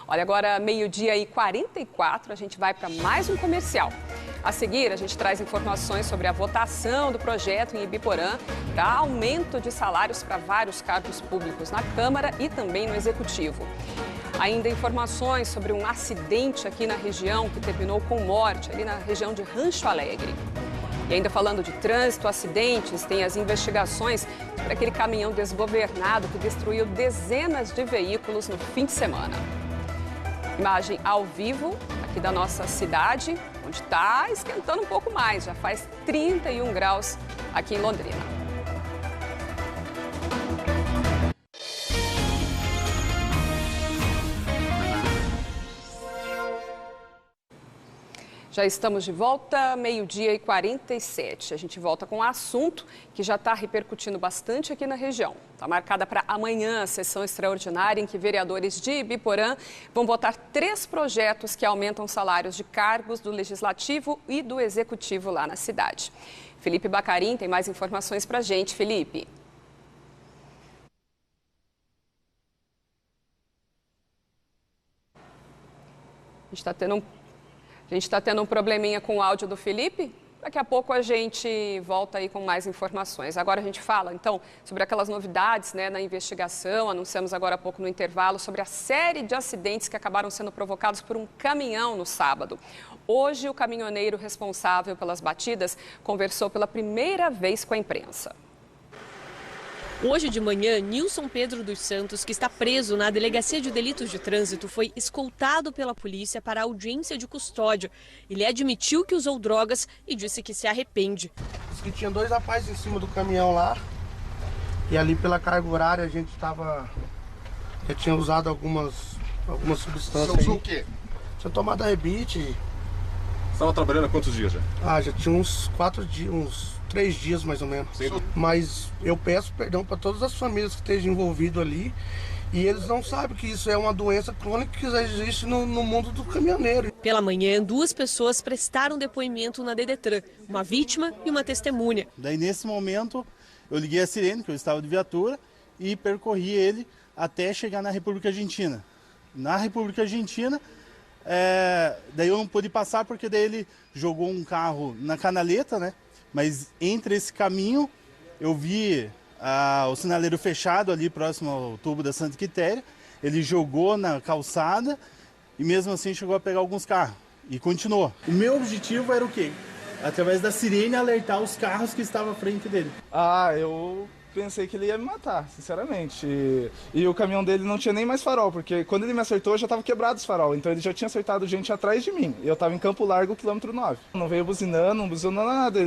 Olha, agora 12h44, a gente vai para mais um comercial. A seguir, a gente traz informações sobre a votação do projeto em Ibiporã para aumento de salários para vários cargos públicos na Câmara e também no Executivo. Ainda informações sobre um acidente aqui na região que terminou com morte, ali na região de Rancho Alegre. E ainda falando de trânsito, acidentes, tem as investigações sobre aquele caminhão desgovernado que destruiu dezenas de veículos no fim de semana. Imagem ao vivo aqui da nossa cidade, onde está esquentando um pouco mais, já faz 31 graus aqui em Londrina. Já estamos de volta, 12h47. A gente volta com um assunto que já está repercutindo bastante aqui na região. Está marcada para amanhã a sessão extraordinária em que vereadores de Ibiporã vão votar 3 projetos que aumentam salários de cargos do Legislativo e do Executivo lá na cidade. Felipe Bacarin tem mais informações para a gente. Felipe. A gente está tendo um probleminha com o áudio do Felipe. Daqui a pouco a gente volta aí com mais informações. Agora a gente fala, então, sobre aquelas novidades, né, na investigação. Anunciamos agora há pouco no intervalo sobre a série de acidentes que acabaram sendo provocados por um caminhão no sábado. Hoje, o caminhoneiro responsável pelas batidas conversou pela primeira vez com a imprensa. Hoje de manhã, Nilson Pedro dos Santos, que está preso na Delegacia de Delitos de Trânsito, foi escoltado pela polícia para a audiência de custódia. Ele admitiu que usou drogas e disse que se arrepende. Disse que tinha 2 rapazes em cima do caminhão lá e ali pela carga horária a gente já tinha usado algumas substâncias. Você usou o quê? Tinha tomado a rebite. Você estava trabalhando há quantos dias já? Já tinha uns 3 dias mais ou menos. Sim. Mas eu peço perdão para todas as famílias que estejam envolvidas ali e eles não sabem que isso é uma doença crônica que existe no mundo do caminhoneiro. Pela manhã, 2 pessoas prestaram depoimento na Dedetran, uma vítima e uma testemunha. Daí nesse momento eu liguei a sirene, que eu estava de viatura, e percorri ele até chegar na República Argentina. Na República Argentina, daí eu não pude passar porque daí ele jogou um carro na canaleta, né? Mas entre esse caminho, eu vi o sinaleiro fechado ali próximo ao tubo da Santa Quitéria. Ele jogou na calçada e mesmo assim chegou a pegar alguns carros. E continuou. O meu objetivo era o quê? Através da sirene alertar os carros que estavam à frente dele. Eu pensei que ele ia me matar, sinceramente. E o caminhão dele não tinha nem mais farol, porque quando ele me acertou já estava quebrado os farol. Então ele já tinha acertado gente atrás de mim. E eu estava em Campo Largo, quilômetro 9. Não veio buzinando, não buzinou nada.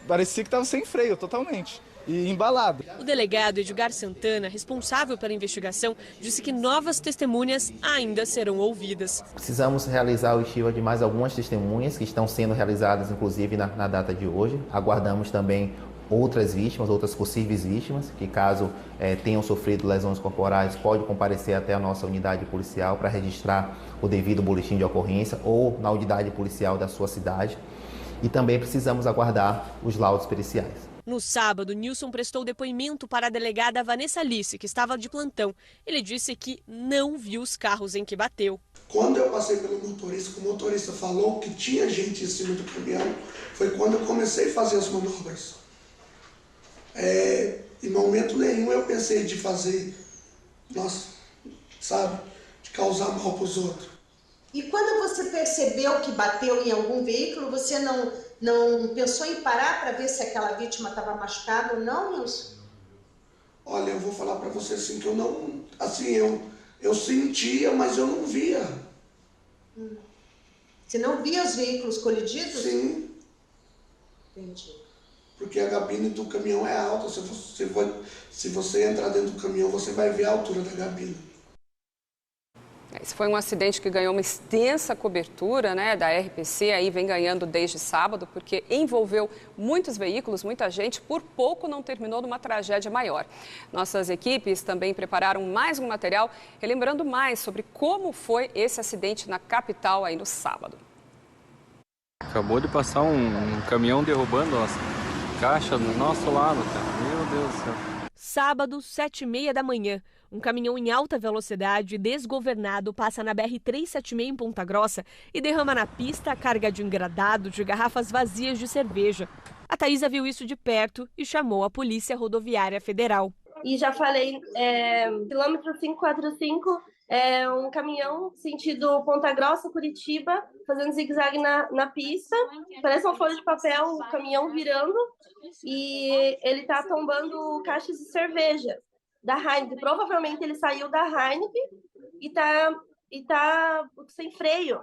Parecia que estava sem freio, totalmente. E embalado. O delegado Edgar Santana, responsável pela investigação, disse que novas testemunhas ainda serão ouvidas. Precisamos realizar o estiva de mais algumas testemunhas que estão sendo realizadas, inclusive, na data de hoje. Aguardamos também outras vítimas, outras possíveis vítimas, que caso tenham sofrido lesões corporais, pode comparecer até a nossa unidade policial para registrar o devido boletim de ocorrência ou na unidade policial da sua cidade. E também precisamos aguardar os laudos periciais. No sábado, Nilson prestou depoimento para a delegada Vanessa Alice, que estava de plantão. Ele disse que não viu os carros em que bateu. Quando eu passei pelo motorista, que o motorista falou que tinha gente em cima do caminhão, foi quando eu comecei a fazer as manobras. Em momento nenhum eu pensei de fazer, de causar mal para os outros. E quando você percebeu que bateu em algum veículo, você não pensou em parar para ver se aquela vítima estava machucada ou não, Nilson? Olha, eu vou falar para você assim, que eu não... Assim, eu sentia, mas eu não via. Você não via os veículos colididos? Sim. Entendi. Porque a gabine do caminhão é alta. Se você entrar dentro do caminhão, você vai ver a altura da gabine. Esse foi um acidente que ganhou uma extensa cobertura, né, da RPC, aí vem ganhando desde sábado, porque envolveu muitos veículos, muita gente, por pouco não terminou numa tragédia maior. Nossas equipes também prepararam mais um material, relembrando mais sobre como foi esse acidente na capital aí no sábado. Acabou de passar um caminhão derrubando as caixas do nosso lado, cara. Meu Deus do céu. Sábado, 7h30 da manhã. Um caminhão em alta velocidade, desgovernado, passa na BR-376 em Ponta Grossa e derrama na pista a carga de engradado de garrafas vazias de cerveja. A Thaísa viu isso de perto e chamou a Polícia Rodoviária Federal. E já falei, quilômetro 545, um caminhão sentido Ponta Grossa, Curitiba, fazendo zigue-zague na pista. Parece uma folha de papel, o caminhão virando e ele está tombando caixas de cerveja da Heineken. Provavelmente ele saiu da Heineken e tá sem freio.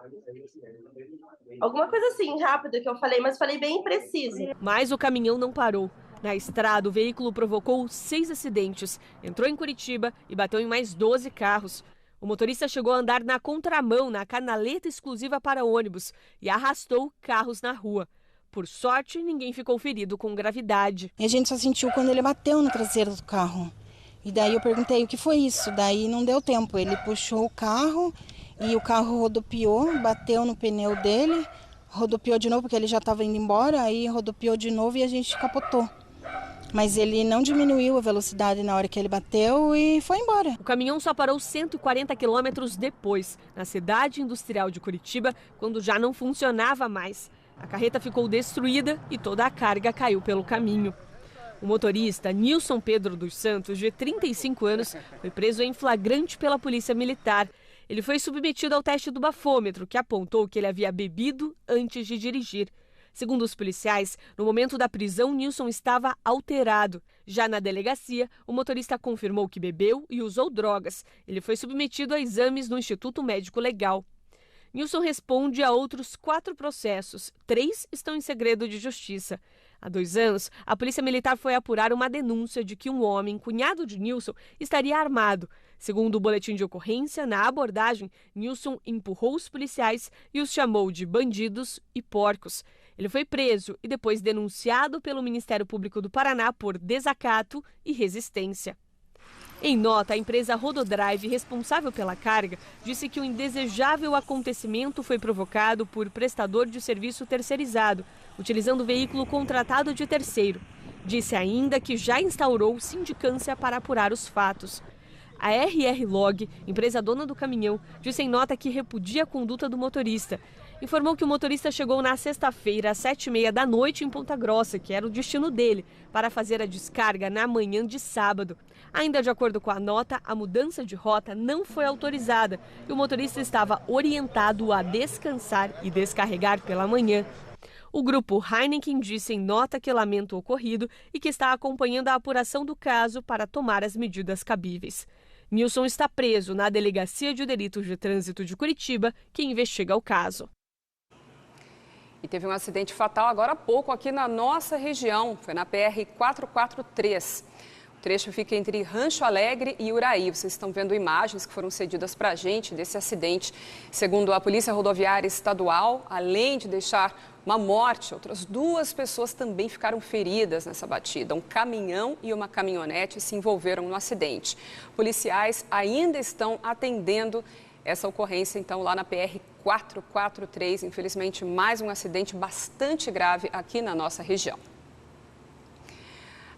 Alguma coisa assim, rápida que eu falei, mas falei bem preciso. Mas o caminhão não parou. Na estrada, o veículo provocou 6 acidentes, entrou em Curitiba e bateu em mais 12 carros. O motorista chegou a andar na contramão, na canaleta exclusiva para ônibus, e arrastou carros na rua. Por sorte, ninguém ficou ferido com gravidade. E a gente só sentiu quando ele bateu no traseiro do carro. E daí eu perguntei o que foi isso, daí não deu tempo. Ele puxou o carro e o carro rodopiou, bateu no pneu dele, rodopiou de novo porque ele já estava indo embora, aí rodopiou de novo e a gente capotou. Mas ele não diminuiu a velocidade na hora que ele bateu e foi embora. O caminhão só parou 140 quilômetros depois, na cidade industrial de Curitiba, quando já não funcionava mais. A carreta ficou destruída e toda a carga caiu pelo caminho. O motorista, Nilson Pedro dos Santos, de 35 anos, foi preso em flagrante pela Polícia Militar. Ele foi submetido ao teste do bafômetro, que apontou que ele havia bebido antes de dirigir. Segundo os policiais, no momento da prisão, Nilson estava alterado. Já na delegacia, o motorista confirmou que bebeu e usou drogas. Ele foi submetido a exames no Instituto Médico Legal. Nilson responde a outros 4 processos. 3 estão em segredo de justiça. Há 2 anos, a Polícia Militar foi apurar uma denúncia de que um homem, cunhado de Nilson, estaria armado. Segundo o boletim de ocorrência, na abordagem, Nilson empurrou os policiais e os chamou de bandidos e porcos. Ele foi preso e depois denunciado pelo Ministério Público do Paraná por desacato e resistência. Em nota, a empresa Rododrive, responsável pela carga, disse que o indesejável acontecimento foi provocado por prestador de serviço terceirizado, utilizando o veículo contratado de terceiro. Disse ainda que já instaurou sindicância para apurar os fatos. A RR Log, empresa dona do caminhão, disse em nota que repudia a conduta do motorista. Informou que o motorista chegou na sexta-feira, às 7h30 da noite, em Ponta Grossa, que era o destino dele, para fazer a descarga na manhã de sábado. Ainda de acordo com a nota, a mudança de rota não foi autorizada e o motorista estava orientado a descansar e descarregar pela manhã. O grupo Heineken disse em nota que lamenta o ocorrido e que está acompanhando a apuração do caso para tomar as medidas cabíveis. Nilson está preso na Delegacia de Delitos de Trânsito de Curitiba, que investiga o caso. E teve um acidente fatal agora há pouco aqui na nossa região, foi na PR-443. O trecho fica entre Rancho Alegre e Uraí. Vocês estão vendo imagens que foram cedidas para a gente desse acidente. Segundo a Polícia Rodoviária Estadual, além de deixar uma morte, outras 2 pessoas também ficaram feridas nessa batida. Um caminhão e uma caminhonete se envolveram no acidente. Policiais ainda estão atendendo essa ocorrência, então, lá na PR-443. Infelizmente, mais um acidente bastante grave aqui na nossa região.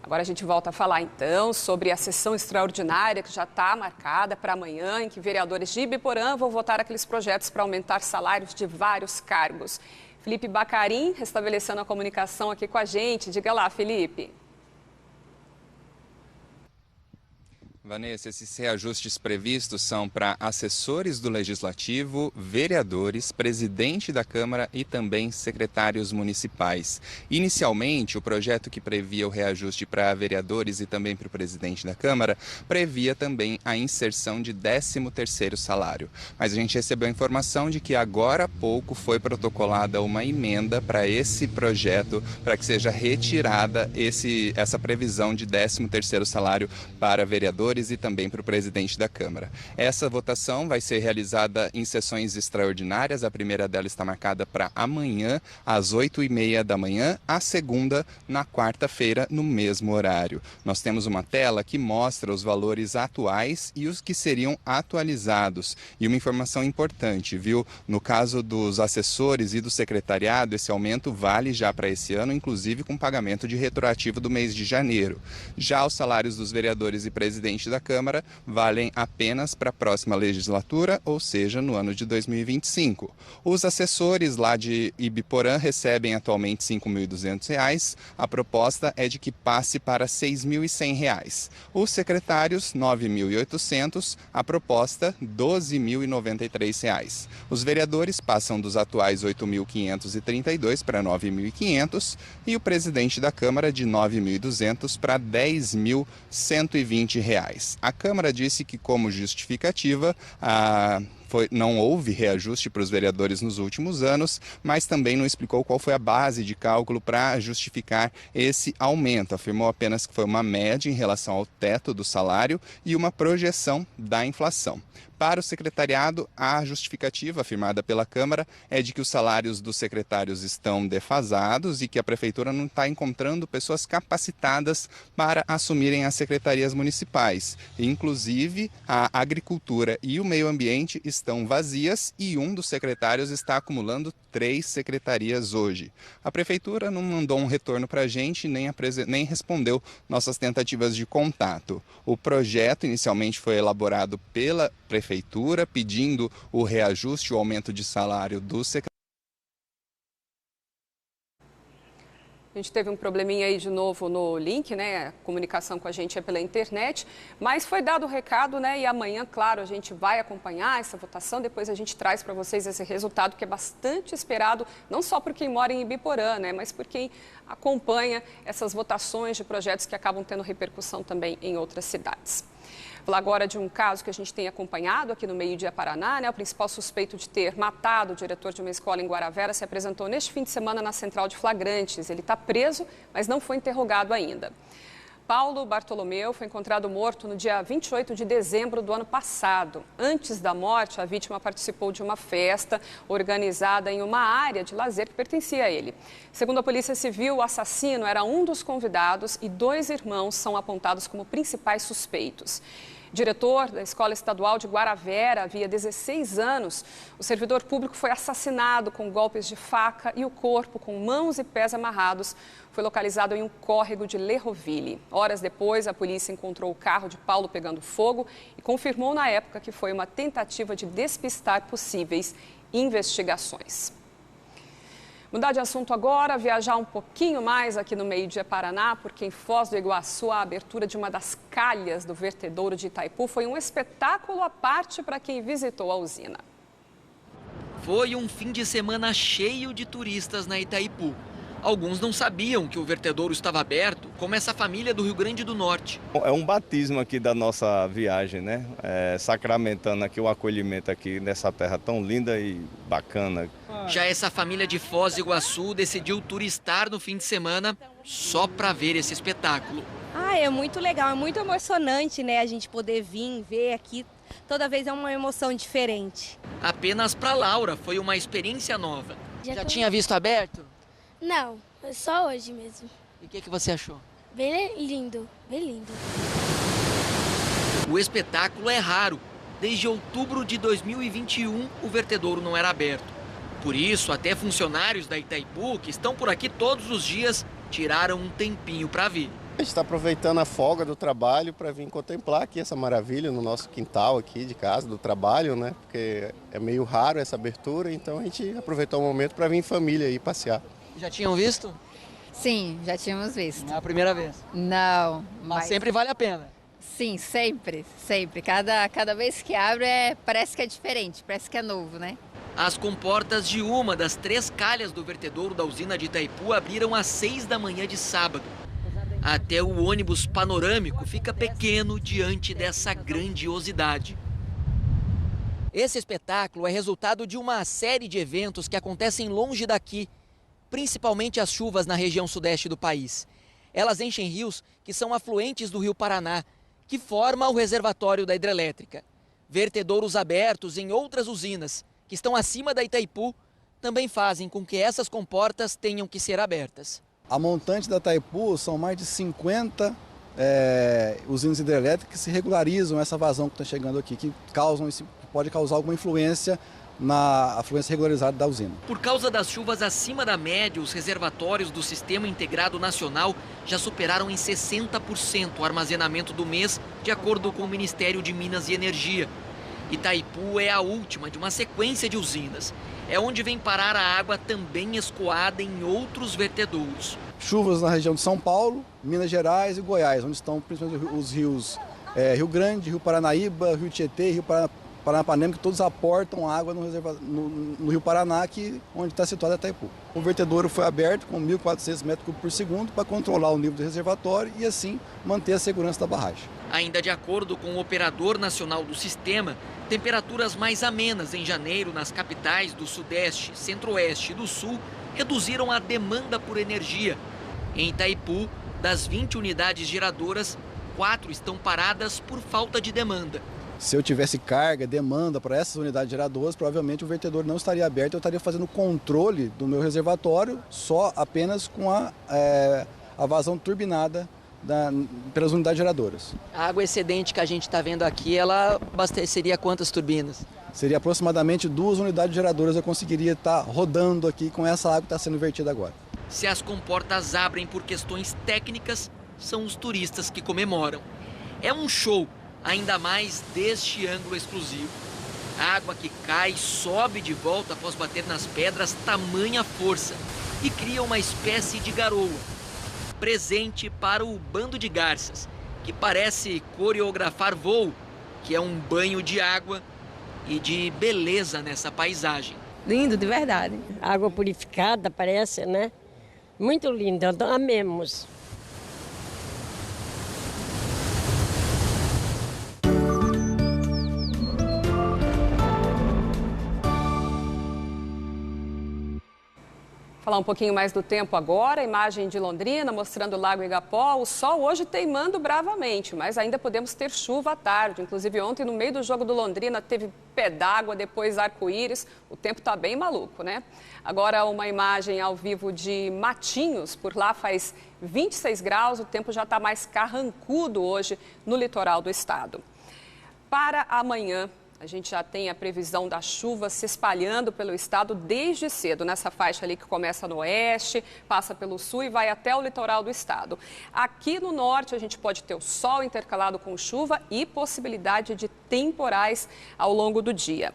Agora a gente volta a falar, então, sobre a sessão extraordinária que já está marcada para amanhã, em que vereadores de Ibiporã vão votar aqueles projetos para aumentar salários de vários cargos. Felipe Bacarim, restabelecendo a comunicação aqui com a gente. Diga lá, Felipe. Vanessa, esses reajustes previstos são para assessores do Legislativo, vereadores, presidente da Câmara e também secretários municipais. Inicialmente, o projeto que previa o reajuste para vereadores e também para o presidente da Câmara previa também a inserção de 13º salário. Mas a gente recebeu a informação de que agora há pouco foi protocolada uma emenda para esse projeto, para que seja retirada essa previsão de 13º salário para vereadores e também para o presidente da Câmara. Essa votação vai ser realizada em sessões extraordinárias. A primeira dela está marcada para amanhã, às 8h30 da manhã, a segunda na quarta-feira, no mesmo horário. Nós temos uma tela que mostra os valores atuais e os que seriam atualizados. E uma informação importante, viu? No caso dos assessores e do secretariado, esse aumento vale já para esse ano, inclusive com pagamento de retroativo do mês de janeiro. Já os salários dos vereadores e presidente da Câmara valem apenas para a próxima legislatura, ou seja, no ano de 2025. Os assessores lá de Ibiporã recebem atualmente R$ 5.200. A proposta é de que passe para R$ 6.100. Os secretários, R$ 9.800. A proposta, R$ 12.093. Os vereadores passam dos atuais R$ 8.532 para R$ 9.500 e o presidente da Câmara de R$ 9.200 para R$ 10.120. A Câmara disse que, como justificativa, não houve reajuste para os vereadores nos últimos anos, mas também não explicou qual foi a base de cálculo para justificar esse aumento. Afirmou apenas que foi uma média em relação ao teto do salário e uma projeção da inflação. Para o secretariado, a justificativa afirmada pela Câmara é de que os salários dos secretários estão defasados e que a Prefeitura não está encontrando pessoas capacitadas para assumirem as secretarias municipais. Inclusive, a Agricultura e o Meio Ambiente estão vazias e um dos secretários está acumulando 3 secretarias hoje. A Prefeitura não mandou um retorno para a gente, nem respondeu nossas tentativas de contato. O projeto inicialmente foi elaborado pela Prefeitura, pedindo o reajuste, o aumento de salário do secretário. A gente teve um probleminha aí de novo no link, né? A comunicação com a gente é pela internet, mas foi dado o recado, né? E amanhã, claro, a gente vai acompanhar essa votação, depois a gente traz para vocês esse resultado que é bastante esperado, não só por quem mora em Ibiporã, né? Mas por quem acompanha essas votações de projetos que acabam tendo repercussão também em outras cidades. Falar agora de um caso que a gente tem acompanhado aqui no Meio-Dia Paraná, né? O principal suspeito de ter matado o diretor de uma escola em Guaravera se apresentou neste fim de semana na central de flagrantes. Ele está preso, mas não foi interrogado ainda. Paulo Bartolomeu foi encontrado morto no dia 28 de dezembro do ano passado. Antes da morte, a vítima participou de uma festa organizada em uma área de lazer que pertencia a ele. Segundo a Polícia Civil, o assassino era um dos convidados e 2 irmãos são apontados como principais suspeitos. Diretor da Escola Estadual de Guaravera, havia 16 anos, o servidor público foi assassinado com golpes de faca e o corpo, com mãos e pés amarrados, foi localizado em um córrego de Lerroville. Horas depois, a polícia encontrou o carro de Paulo pegando fogo e confirmou na época que foi uma tentativa de despistar possíveis investigações. Mudar de assunto agora, viajar um pouquinho mais aqui no Meio-Dia Paraná, porque em Foz do Iguaçu a abertura de uma das calhas do vertedouro de Itaipu foi um espetáculo à parte para quem visitou a usina. Foi um fim de semana cheio de turistas na Itaipu. Alguns não sabiam que o vertedouro estava aberto, como essa família do Rio Grande do Norte. É um batismo aqui da nossa viagem, né? Sacramentando aqui o acolhimento aqui nessa terra tão linda e bacana. Já essa família de Foz do Iguaçu decidiu turistar no fim de semana só para ver esse espetáculo. É muito legal, é muito emocionante, né? A gente poder vir, ver aqui, toda vez é uma emoção diferente. Apenas para Laura foi uma experiência nova. Já tinha visto aberto? Não, só hoje mesmo. E o que você achou? Bem lindo, bem lindo. O espetáculo é raro. Desde outubro de 2021, o vertedouro não era aberto. Por isso, até funcionários da Itaipu, que estão por aqui todos os dias, tiraram um tempinho para vir. A gente está aproveitando a folga do trabalho para vir contemplar aqui essa maravilha no nosso quintal aqui de casa, do trabalho, né? Porque é meio raro essa abertura, então a gente aproveitou o momento para vir em família e passear. Já tinham visto? Sim, já tínhamos visto. Não é a primeira vez? Não. Mas sempre vale a pena? Sim, sempre, sempre. Cada vez que abre parece que é diferente, parece que é novo, né? As comportas de uma das 3 calhas do vertedouro da usina de Itaipu abriram às 6 da manhã de sábado. Até o ônibus panorâmico fica pequeno diante dessa grandiosidade. Esse espetáculo é resultado de uma série de eventos que acontecem longe daqui, principalmente as chuvas na região sudeste do país. Elas enchem rios que são afluentes do Rio Paraná, que forma o reservatório da hidrelétrica. Vertedouros abertos em outras usinas, que estão acima da Itaipu, também fazem com que essas comportas tenham que ser abertas. A montante da Itaipu são mais de 50 usinas hidrelétricas que se regularizam essa vazão que está chegando aqui, que pode causar alguma influência na afluência regularizada da usina. Por causa das chuvas acima da média, os reservatórios do Sistema Integrado Nacional já superaram em 60% o armazenamento do mês, de acordo com o Ministério de Minas e Energia. Itaipu é a última de uma sequência de usinas. É onde vem parar a água também escoada em outros vertedouros. Chuvas na região de São Paulo, Minas Gerais e Goiás, onde estão principalmente os rios Rio Grande, Rio Paranaíba, Rio Tietê, Rio Paranapanema, que todos aportam água no Rio Paraná, onde está situado a Itaipu. O vertedouro foi aberto com 1.400 metros cúbicos por segundo para controlar o nível do reservatório e assim manter a segurança da barragem. Ainda de acordo com o operador nacional do sistema, temperaturas mais amenas em janeiro nas capitais do Sudeste, Centro-Oeste e do Sul reduziram a demanda por energia. Em Itaipu, das 20 unidades geradoras, 4 estão paradas por falta de demanda. Se eu tivesse carga, demanda para essas unidades geradoras, provavelmente o vertedor não estaria aberto, eu estaria fazendo controle do meu reservatório apenas com a vazão turbinada pelas unidades geradoras. A água excedente que a gente está vendo aqui, ela abasteceria quantas turbinas? Seria aproximadamente 2 unidades geradoras eu conseguiria estar rodando aqui com essa água que está sendo vertida agora. Se as comportas abrem por questões técnicas, são os turistas que comemoram. É um show, ainda mais deste ângulo exclusivo. A água que cai sobe de volta após bater nas pedras tamanha força e cria uma espécie de garoa. Presente para o bando de garças, que parece coreografar voo, que é um banho de água e de beleza nessa paisagem. Lindo, de verdade. Água purificada, parece, né? Muito lindo, amemos. Falar um pouquinho mais do tempo agora, imagem de Londrina mostrando o Lago Igapó. O sol hoje teimando bravamente, mas ainda podemos ter chuva à tarde. Inclusive ontem no meio do jogo do Londrina teve pé d'água, depois arco-íris. O tempo está bem maluco, né? Agora uma imagem ao vivo de Matinhos, por lá faz 26 graus, o tempo já está mais carrancudo hoje no litoral do estado. Para amanhã, a gente já tem a previsão da chuva se espalhando pelo estado desde cedo, nessa faixa ali que começa no oeste, passa pelo sul e vai até o litoral do estado. Aqui no norte a gente pode ter o sol intercalado com chuva e possibilidade de temporais ao longo do dia.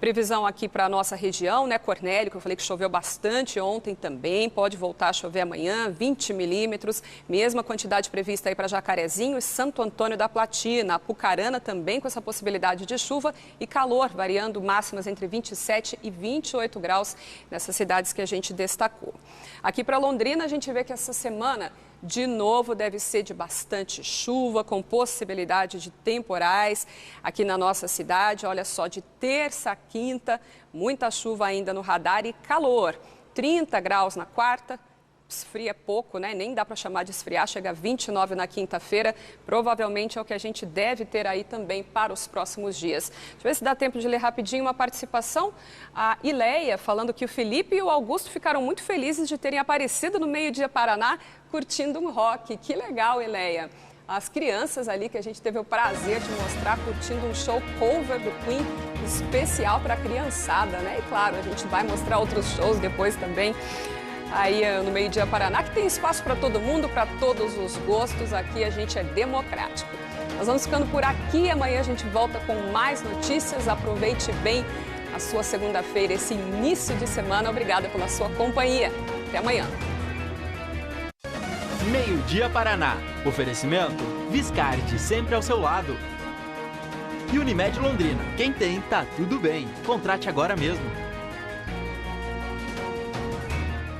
Previsão aqui para a nossa região, né, Cornélio, que eu falei que choveu bastante ontem também, pode voltar a chover amanhã, 20 milímetros, mesma quantidade prevista aí para Jacarezinho e Santo Antônio da Platina, Apucarana também com essa possibilidade de chuva e calor, variando máximas entre 27 e 28 graus nessas cidades que a gente destacou. Aqui para Londrina a gente vê que essa semana de novo deve ser de bastante chuva, com possibilidade de temporais aqui na nossa cidade. Olha só, de terça a quinta, muita chuva ainda no radar e calor. 30 graus na quarta, esfria pouco, né? Nem dá para chamar de esfriar, chega a 29 na quinta-feira. Provavelmente é o que a gente deve ter aí também para os próximos dias. Deixa eu ver se dá tempo de ler rapidinho uma participação. A Ileia falando que o Felipe e o Augusto ficaram muito felizes de terem aparecido no Meio-Dia Paraná curtindo um rock. Que legal, Ileia. As crianças ali que a gente teve o prazer de mostrar curtindo um show cover do Queen especial para a criançada, né? E claro, a gente vai mostrar outros shows depois também aí no Meio-Dia Paraná, que tem espaço para todo mundo, para todos os gostos. Aqui a gente é democrático. Nós vamos ficando por aqui. Amanhã a gente volta com mais notícias. Aproveite bem a sua segunda-feira, esse início de semana. Obrigada pela sua companhia. Até amanhã. Meio-dia Paraná. Oferecimento Viscardi, sempre ao seu lado. E Unimed Londrina. Quem tem, tá tudo bem. Contrate agora mesmo.